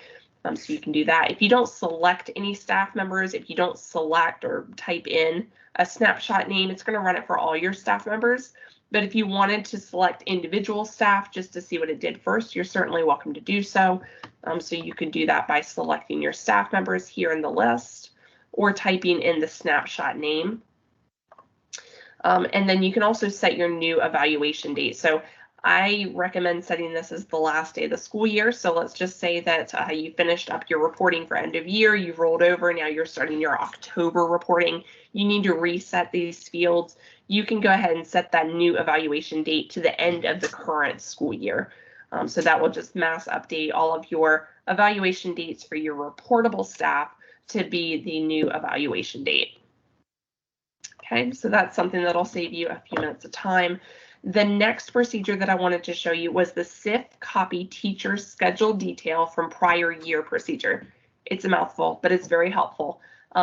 So you can do that. If you don't select any staff members, if you don't select or type in a snapshot name, it's going to run it for all your staff members. But if you wanted to select individual staff just to see what it did first, you're certainly welcome to do so. So you can do that by selecting your staff members here in the list or typing in the snapshot name. And then you can also set your new evaluation date. So I recommend setting this as the last day of the school year. So let's just say that you finished up your reporting for end of year, you've rolled over, now you're starting your October reporting. You need to reset these fields. You can go ahead and set that new evaluation date to the end of the current school year. So that will just mass update all of your evaluation dates for your reportable staff to be the new evaluation date. Okay, so that's something that'll save you a few minutes of time. The next procedure that I wanted to show you was the SIF copy teacher schedule detail from prior year procedure. It's a mouthful, but it's very helpful.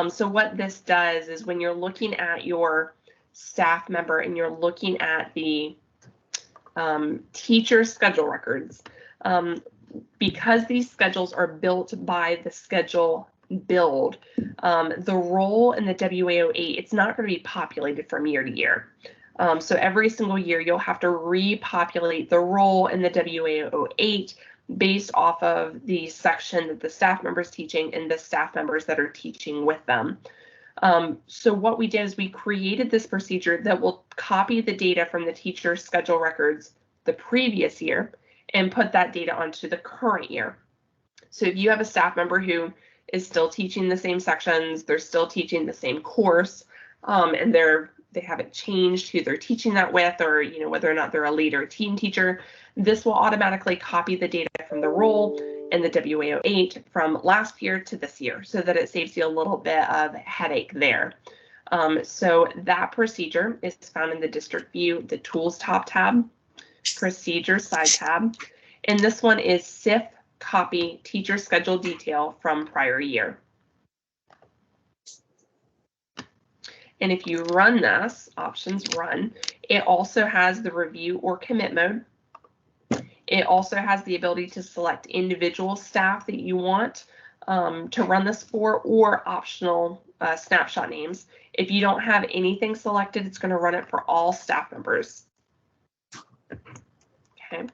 So what this does is when you're looking at your staff member and you're looking at the teacher schedule records, because these schedules are built by the schedule build, the role in the WA08, it's not going to be populated from year to year. So every single year you'll have to repopulate the role in the WA08 based off of the section that the staff member is teaching and the staff members that are teaching with them. So what we did is we created this procedure that will copy the data from the teacher schedule records the previous year and put that data onto the current year. So if you have a staff member who is still teaching the same sections, they're still teaching the same course, and they haven't changed who they're teaching that with, or whether or not they're a lead or a team teacher, this will automatically copy the data from the role and the WA08 from last year to this year, so that it saves you a little bit of headache there. So that procedure is found in the district view, the tools top tab, procedure side tab, and this one is SIF copy teacher schedule detail from prior year. And if you run this, options run, it also has the review or commit mode. It also has the ability to select individual staff that you want to run this for, or optional snapshot names. If you don't have anything selected, it's going to run it for all staff members. Okay.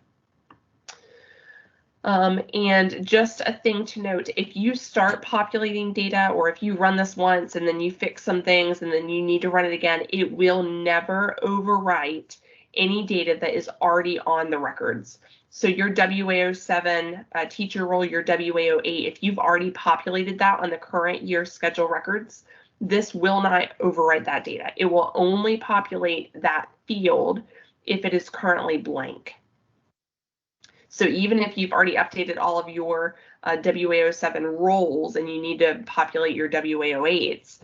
And just a thing to note, if you start populating data, or if you run this once and then you fix some things and then you need to run it again, it will never overwrite any data that is already on the records. So your WA07 teacher role, your WA08, if you've already populated that on the current year schedule records, this will not overwrite that data. It will only populate that field if it is currently blank. So even if you've already updated all of your WA07 roles and you need to populate your WA08s,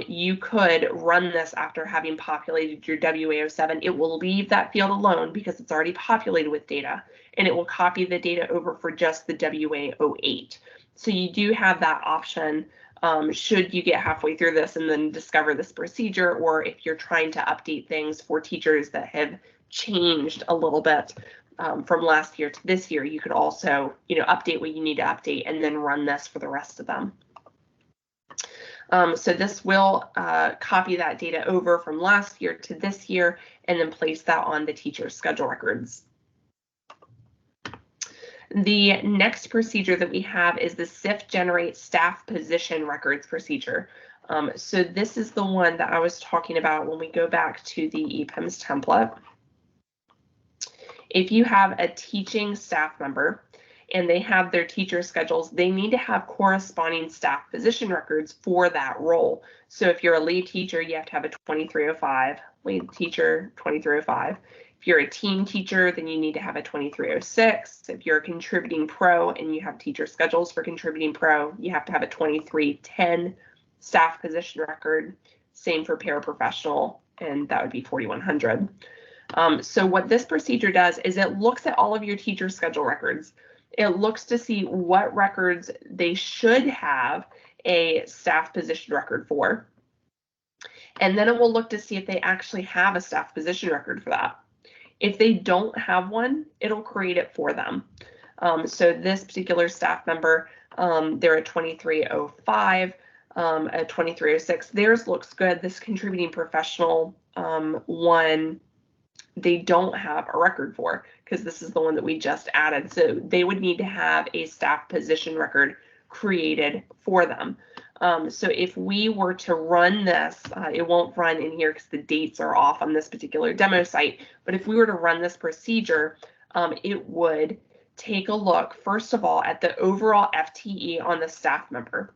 you could run this after having populated your WA07. It will leave that field alone because it's already populated with data, and it will copy the data over for just the WA08. So you do have that option should you get halfway through this and then discover this procedure, or if you're trying to update things for teachers that have changed a little bit from last year to this year, you could also, update what you need to update and then run this for the rest of them. So this will copy that data over from last year to this year and then place that on the teacher's schedule records. The next procedure that we have is the SIF generate staff position records procedure. So this is the one that I was talking about when we go back to the EPIMS template. If you have a teaching staff member and they have their teacher schedules, they need to have corresponding staff position records for that role. So if you're a lead teacher, you have to have a 2305, lead teacher 2305. If you're a team teacher, then you need to have a 2306. If you're a contributing pro and you have teacher schedules for contributing pro, you have to have a 2310 staff position record. Same for paraprofessional, and that would be 4100. So what this procedure does is it looks at all of your teacher schedule records. It looks to see what records they should have a staff position record for. And then it will look to see if they actually have a staff position record for that. If they don't have one, it'll create it for them. So this particular staff member, they're at 2305, at 2306. Theirs looks good. This contributing professional one, they don't have a record for, because this is the one that we just added. So they would need to have a staff position record created for them. So if we were to run this, it won't run in here because the dates are off on this particular demo site. But if we were to run this procedure, it would take a look, first of all, at the overall FTE on the staff member.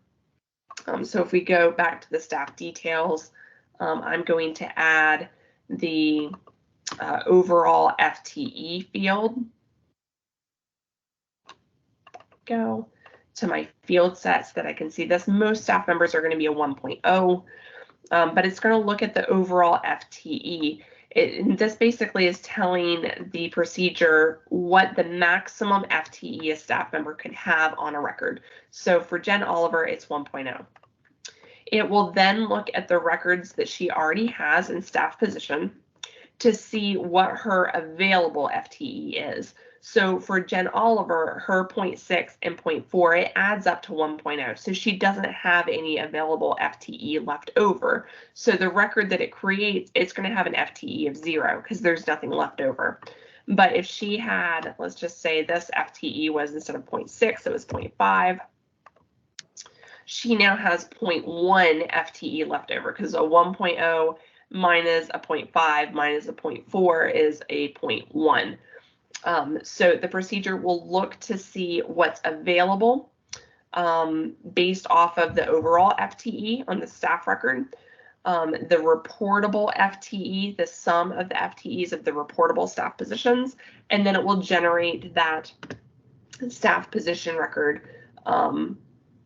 So if we go back to the staff details, I'm going to add the overall FTE field. Go to my field sets that I can see this. Most staff members are going to be a 1.0, but it's going to look at the overall FTE. This basically is telling the procedure what the maximum FTE a staff member could have on a record. So for Jen Oliver, it's 1.0. It will then look at the records that she already has in staff position to see what her available FTE is. So for Jen Oliver, her 0.6 and 0.4, it adds up to 1.0. So she doesn't have any available FTE left over. So the record that it creates, it's going to have an FTE of 0 because there's nothing left over. But if she had, let's just say this FTE was, instead of 0.6, it was 0.5. She now has 0.1 FTE left over because a 1.0 minus a 0.5 minus a 0.4 is a 0.1. So the procedure will look to see what's available based off of the overall FTE on the staff record, the reportable FTE, the sum of the FTEs of the reportable staff positions, and then it will generate that staff position record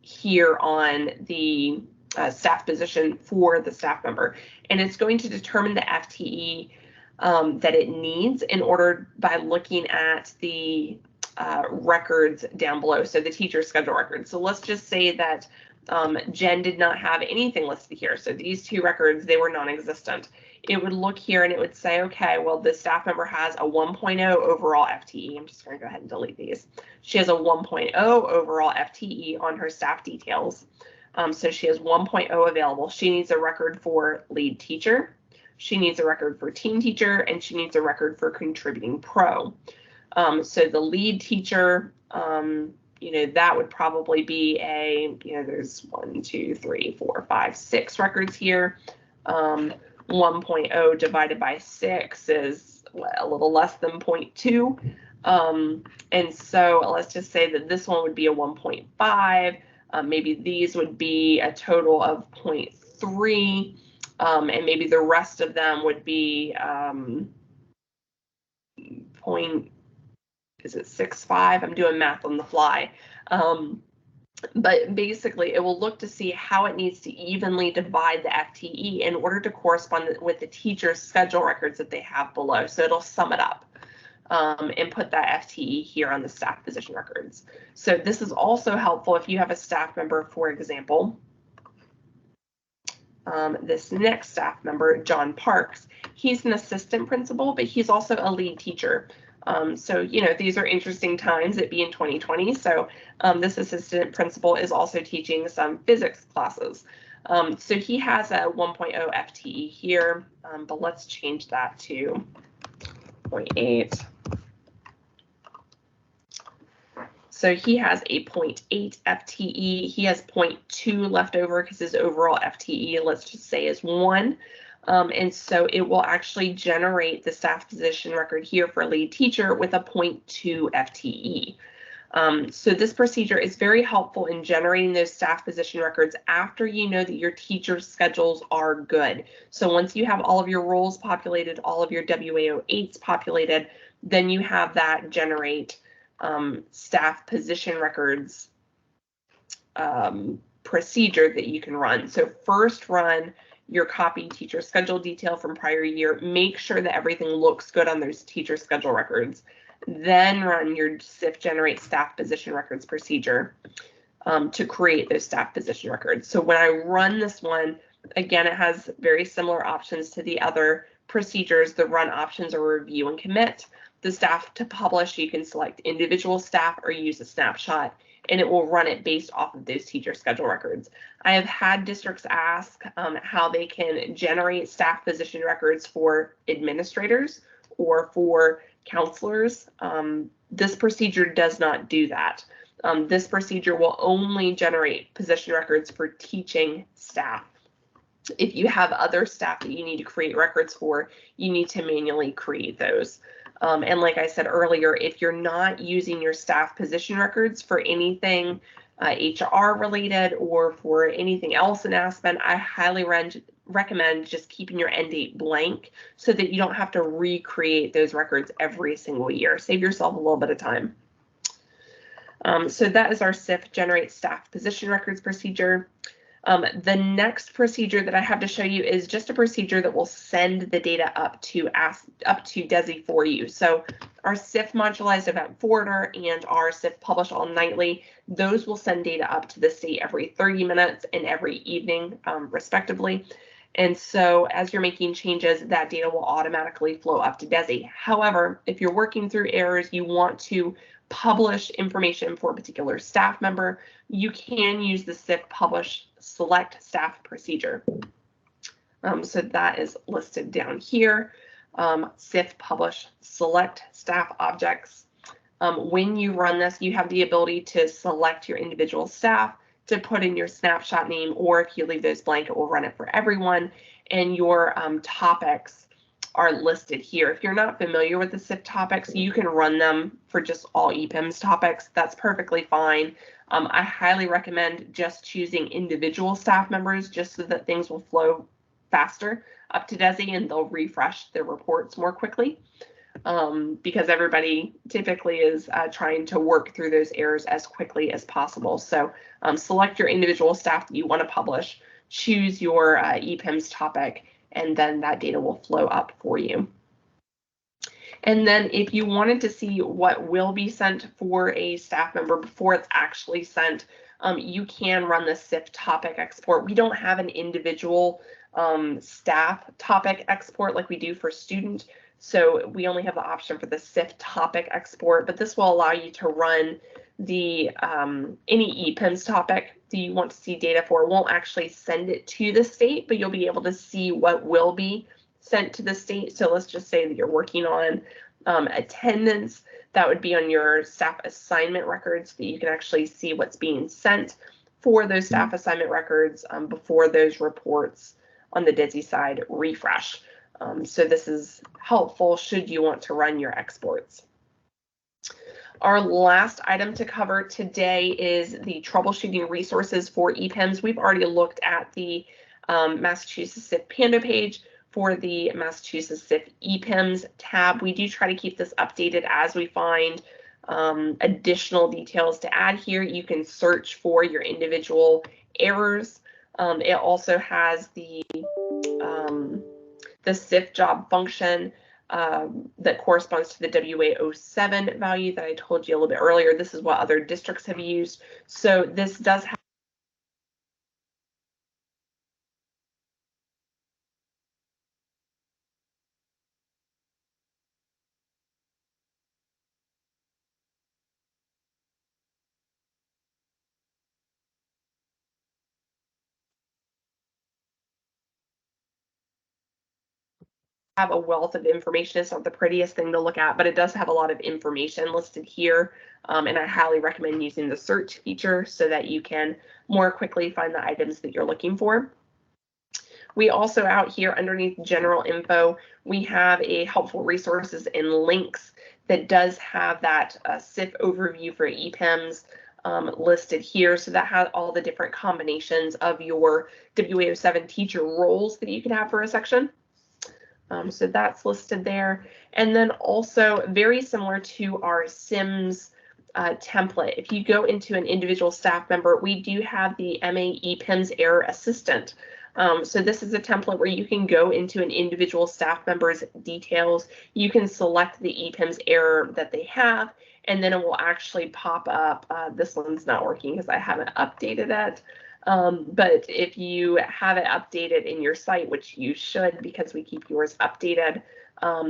here on the staff position for the staff member. And it's going to determine the FTE that it needs in order by looking at the records down below, so the teacher schedule records. So let's just say that Jen did not have anything listed here. So these two records, they were non-existent. It would look here and it would say, okay, well, the staff member has a 1.0 overall FTE. I'm just going to go ahead and delete these. She has a 1.0 overall FTE on her staff details. So she has 1.0 available. She needs a record for lead teacher. She needs a record for team teacher, and she needs a record for contributing pro. So the lead teacher, that would probably be there's 1, 2, 3, 4, 5, 6 records here. 1.0 divided by 6 is a little less than 0.2. And so let's just say that this one would be a 1.5. Maybe these would be a total of 0.3. And maybe the rest of them would be 0.65? I'm doing math on the fly. But basically, it will look to see how it needs to evenly divide the FTE in order to correspond with the teacher's schedule records that they have below. So it'll sum it up and put that FTE here on the staff position records. So this is also helpful if you have a staff member, for example, this next staff member, John Parks. He's an assistant principal, but he's also a lead teacher. So, these are interesting times, it being 2020. So this assistant principal is also teaching some physics classes. So he has a 1.0 FTE here, but let's change that to 0.8. So he has a 0.8 FTE. He has 0.2 left over because his overall FTE, let's just say, is 1. And so it will actually generate the staff position record here for lead teacher with a 0.2 FTE. So this procedure is very helpful in generating those staff position records after you know that your teacher schedules are good. So once you have all of your roles populated, all of your WAO8s populated, then you have that generate staff position records procedure that you can run. So first run your copy teacher schedule detail from prior year. Make sure that everything looks good on those teacher schedule records. Then run your SIF generate staff position records procedure to create those staff position records. So when I run this one, Again, it has very similar options to the other procedures. The run options are review and commit. The staff to publish, you can select individual staff or use a snapshot, and it will run it based off of those teacher schedule records. I have had districts ask how they can generate staff position records for administrators or for counselors. This procedure does not do that. This procedure will only generate position records for teaching staff. If you have other staff that you need to create records for, you need to manually create those. And like I said earlier, if you're not using your staff position records for anything HR related or for anything else in Aspen, I highly recommend just keeping your end date blank so that you don't have to recreate those records every single year. Save yourself a little bit of time. So that is our SIF generate staff position records procedure. The next procedure that I have to show you is just a procedure that will send the data up to DESI for you. So our SIF modularized event forwarder and our SIF publish all nightly, those will send data up to the state every 30 minutes and every evening, respectively. And so as you're making changes, that data will automatically flow up to DESI. However, if you're working through errors, you want to publish information for a particular staff member, you can use the SIF publish select staff procedure. So that is listed down here. SIF publish select staff objects. When you run this, you have the ability to select your individual staff, to put in your snapshot name, or if you leave those blank, it will run it for everyone. And your topics are listed here. If you're not familiar with the SIF topics, you can run them for just all EPIMS topics. That's perfectly fine. I highly recommend just choosing individual staff members just so that things will flow faster up to DESI and they'll refresh their reports more quickly, because everybody typically is trying to work through those errors as quickly as possible. So select your individual staff that you want to publish, choose your EPIMS topic, and then that data will flow up for you. And then if you wanted to see what will be sent for a staff member before it's actually sent, you can run the SIF topic export. We don't have an individual staff topic export like we do for student, so we only have the option for the SIF topic export, but this will allow you to run the any EPIMS topic that you want to see data for. It won't actually send it to the state, but you'll be able to see what will be sent to the state. So let's just say that you're working on attendance. That would be on your staff assignment records, that you can actually see what's being sent for those staff assignment records before those reports on the DESI side refresh. So this is helpful should you want to run your exports. Our last item to cover today is the troubleshooting resources for EPIMS. We've already looked at the Massachusetts SIF Panda page. For the Massachusetts SIF EPIMS tab, we do try to keep this updated as we find additional details to add here. You can search for your individual errors. It also has the SIF job function that corresponds to the WA07 value that I told you a little bit earlier. This is what other districts have used. So this does have a wealth of information. It's not the prettiest thing to look at, but it does have a lot of information listed here. And I highly recommend using the search feature so that you can more quickly find the items that you're looking for. We also out here underneath general info, we have a helpful resources and links that does have that SIF overview for EPIMS listed here. So that has all the different combinations of your WA07 teacher roles that you can have for a section. So that's listed there. And then also very similar to our SIMS template, if you go into an individual staff member, we do have the MA EPIMS Error Assistant. So this is a template where you can go into an individual staff member's details. You can select the EPIMS error that they have, and then it will actually pop up. This one's not working because I haven't updated it. But if you have it updated in your site, which you should because we keep yours updated,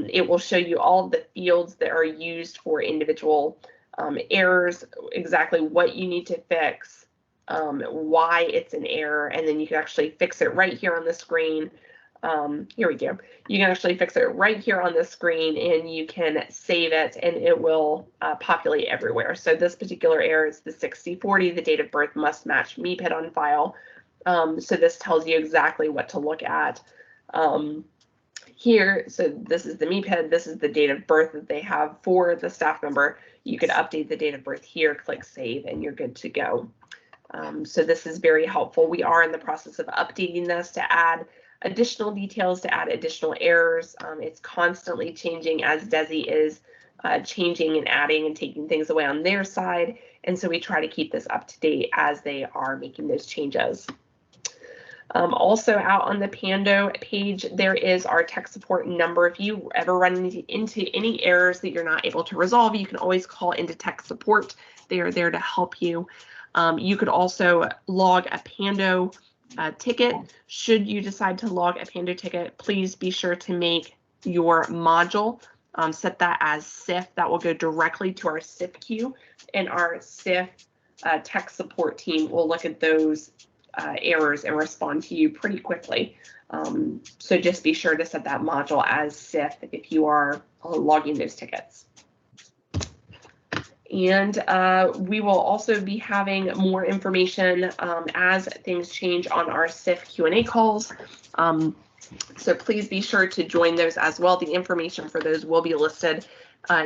it will show you all of the fields that are used for individual errors, exactly what you need to fix, why it's an error, and then you can actually fix it right here on the screen. Here we go. You can actually fix it right here on the screen, and you can save it, and it will populate everywhere. So this particular error is the 6040. The date of birth must match MEPID on file. So this tells you exactly what to look at here. So this is the MEPID. This is the date of birth that they have for the staff member. You could update the date of birth here, click save, and you're good to go. So this is very helpful. We are in the process of updating this to add additional details, to add additional errors. It's constantly changing as DESI is changing and adding and taking things away on their side. And so we try to keep this up to date as they are making those changes. Also out on the Pando page, there is our tech support number. If you ever run into any errors that you're not able to resolve, you can always call into tech support. They are there to help you. You could also log a Pando ticket. Should you decide to log a Pando ticket, please be sure to make your module, set that as CIF. That will go directly to our CIF queue, and our CIF tech support team will look at those errors and respond to you pretty quickly. So just be sure to set that module as CIF if you are logging those tickets. And we will also be having more information as things change on our CIF Q&A calls. So please be sure to join those as well. The information for those will be listed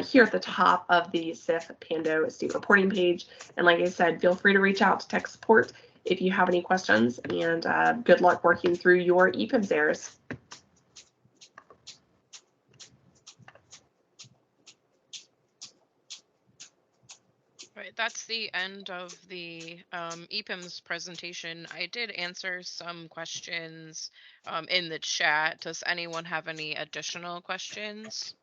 here at the top of the CIF Pando state reporting page. And like I said, feel free to reach out to tech support if you have any questions, and good luck working through your EPIMS errors. Right, that's the end of the EPIMS presentation. I did answer some questions in the chat. Does anyone have any additional questions?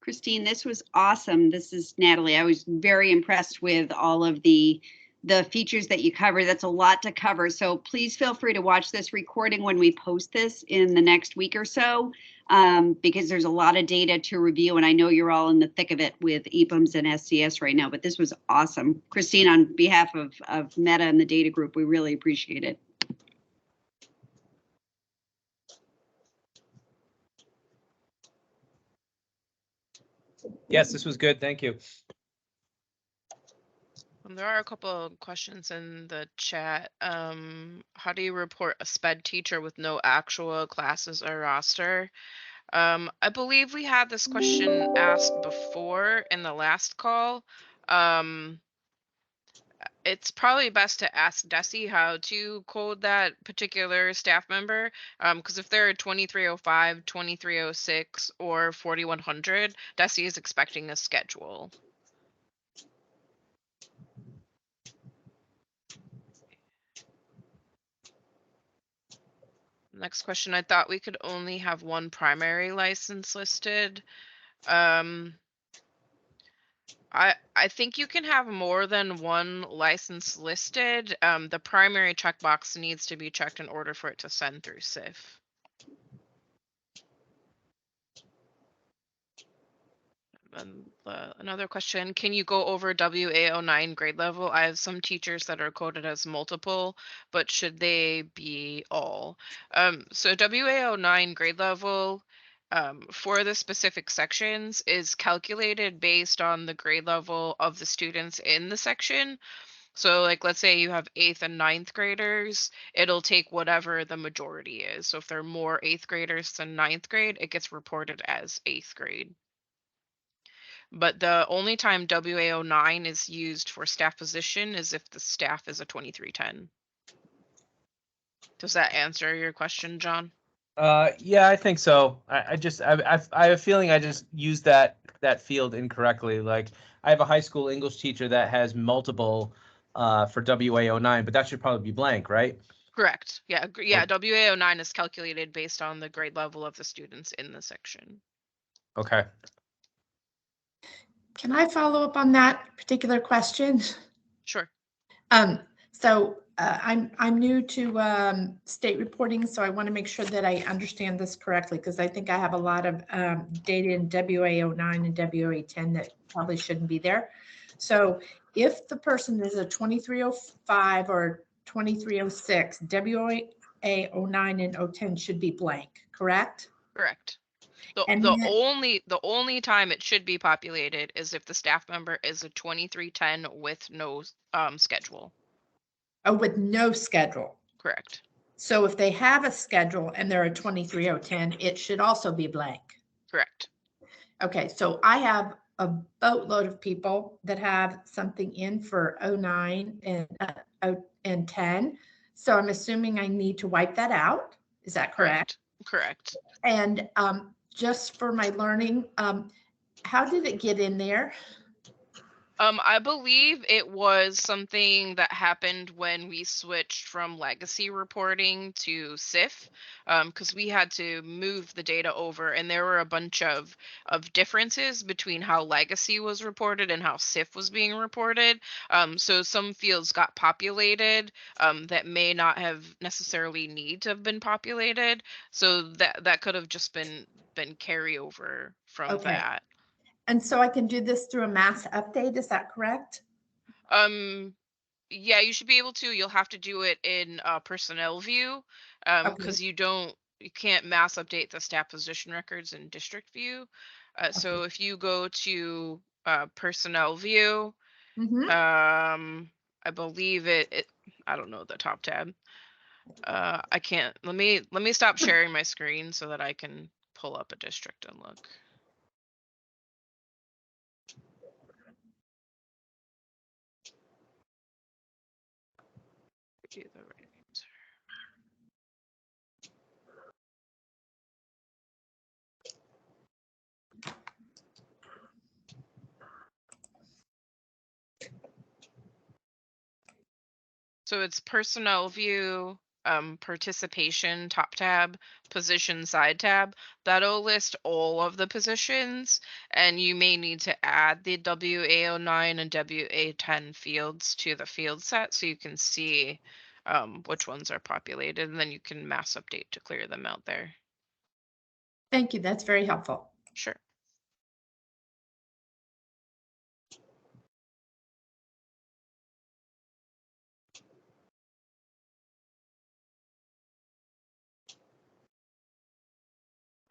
Christine, this was awesome. This is Natalie. I was very impressed with all of the features that you covered. That's a lot to cover. So please feel free to watch this recording when we post this in the next week or so, because there's a lot of data to review. And I know you're all in the thick of it with EPIMS and SCS right now, but this was awesome. Christine, on behalf of METAA and the data group, we really appreciate it. Yes, this was good. Thank you. There are a couple of questions in the chat. How do you report a SPED teacher with no actual classes or roster? I believe we had this question asked before in the last call. It's probably best to ask DESI how to code that particular staff member, because if they're 2305, 2306, or 4100, DESI is expecting a schedule. Next question, I thought we could only have one primary license listed. I think you can have more than one license listed. The primary checkbox needs to be checked in order for it to send through CIF. Another question, can you go over WA09 grade level? I have some teachers that are coded as multiple, but should they be all? So WA09 grade level for the specific sections is calculated based on the grade level of the students in the section. So like, let's say you have 8th and 9th graders, it'll take whatever the majority is. So if there are more 8th graders than 9th grade, it gets reported as 8th grade. But the only time WA09 is used for staff position is if the staff is a 2310. Does that answer your question, John? Yeah, I think so. I have a feeling I just used that field incorrectly. Like I have a high school English teacher that has multiple for WA09, but that should probably be blank, right? Correct. Yeah. Yeah. Oh. WA09 is calculated based on the grade level of the students in the section. Okay. Can I follow up on that particular question? Sure. I'm new to state reporting, so I want to make sure that I understand this correctly, because I think I have a lot of data in WA09 and WA10 that probably shouldn't be there. So if the person is a 2305 or 2306, WA09 and 010 should be blank, correct? Correct. The And the then- only time it should be populated is if the staff member is a 2310 with no schedule. Oh, with no schedule. Correct. So if they have a schedule and they're a 23010, it should also be blank. Correct. Okay, so I have a boatload of people that have something in for 09 and 10. So I'm assuming I need to wipe that out. Is that correct? Correct. And just for my learning, how did it get in there? I believe it was something that happened when we switched from legacy reporting to SIF, because we had to move the data over, and there were a bunch of differences between how legacy was reported and how SIF was being reported. So some fields got populated that may not have necessarily need to have been populated. So that could have just been carryover from that. And so I can do this through a mass update, is that correct? Yeah, you should be able to. You'll have to do it in personnel view, because you can't mass update the staff position records in district view. So if you go to personnel view, I believe I don't know the top tab. I can't. Let me stop sharing my screen so that I can pull up a district and look. Do the right answer. So it's personnel view, participation, top tab, position, side tab. That'll list all of the positions, and you may need to add the WA09 and WA10 fields to the field set so you can see which ones are populated, and then you can mass update to clear them out there. Thank you, that's very helpful. Sure.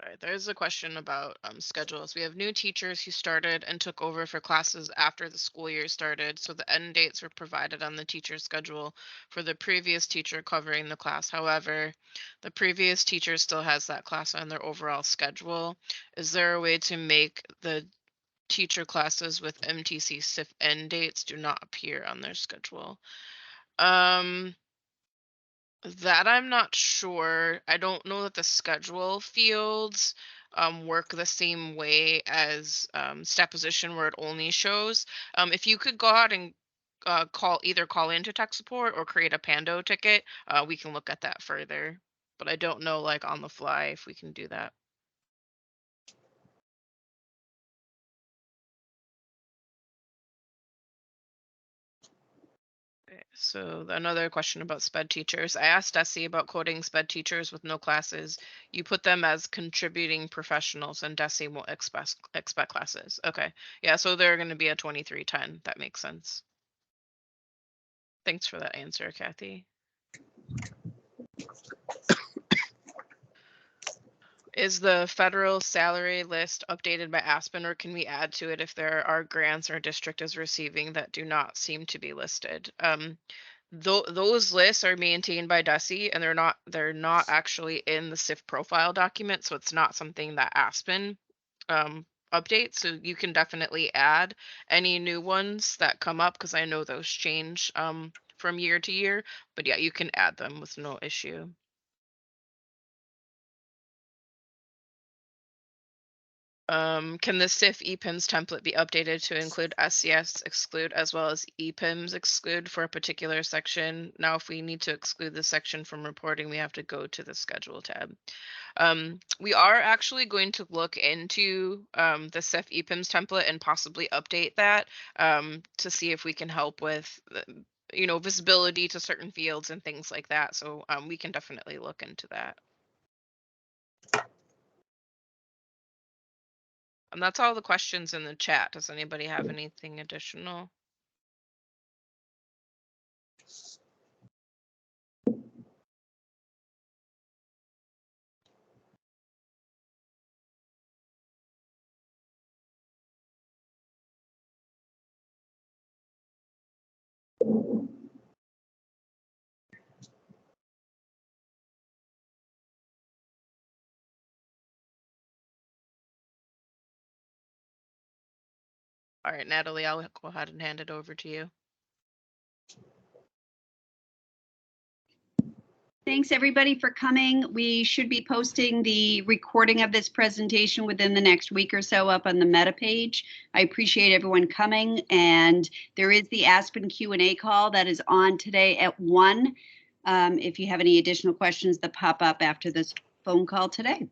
All right, there's a question about schedules. We have new teachers who started and took over for classes after the school year started, so the end dates were provided on the teacher's schedule for the previous teacher covering the class. However, the previous teacher still has that class on their overall schedule. Is there a way to make the teacher classes with MTC SIF end dates do not appear on their schedule? That I'm not sure. I don't know that the schedule fields work the same way as step position where it only shows. If you could go out and either call into tech support or create a Pando ticket, we can look at that further. But I don't know, like on the fly, if we can do that. Okay, so another question about SPED teachers. I asked Desi about coding SPED teachers with no classes. You put them as contributing professionals, and Desi won't expect classes. Okay, yeah, so they're going to be a 2310. That makes sense. Thanks for that answer, Kathy. Is the federal salary list updated by Aspen, or can we add to it if there are grants our district is receiving that do not seem to be listed? Those lists are maintained by Desi, and they're not actually in the SIF profile document, so it's not something that Aspen updates. So you can definitely add any new ones that come up, because I know those change from year to year. But yeah, you can add them with no issue. Can the SIF EPIMS template be updated to include SCS exclude as well as EPIMS exclude for a particular section? Now, if we need to exclude the section from reporting, we have to go to the schedule tab. We are actually going to look into the SIF EPIMS template and possibly update that to see if we can help with, visibility to certain fields and things like that. So we can definitely look into that. And that's all the questions in the chat. Does anybody have anything additional? All right, Natalie, I'll go ahead and hand it over to you. Thanks, everybody, for coming. We should be posting the recording of this presentation within the next week or so up on the Meta page. I appreciate everyone coming, and there is the Aspen Q&A call that is on today at 1. If you have any additional questions that pop up after this phone call today.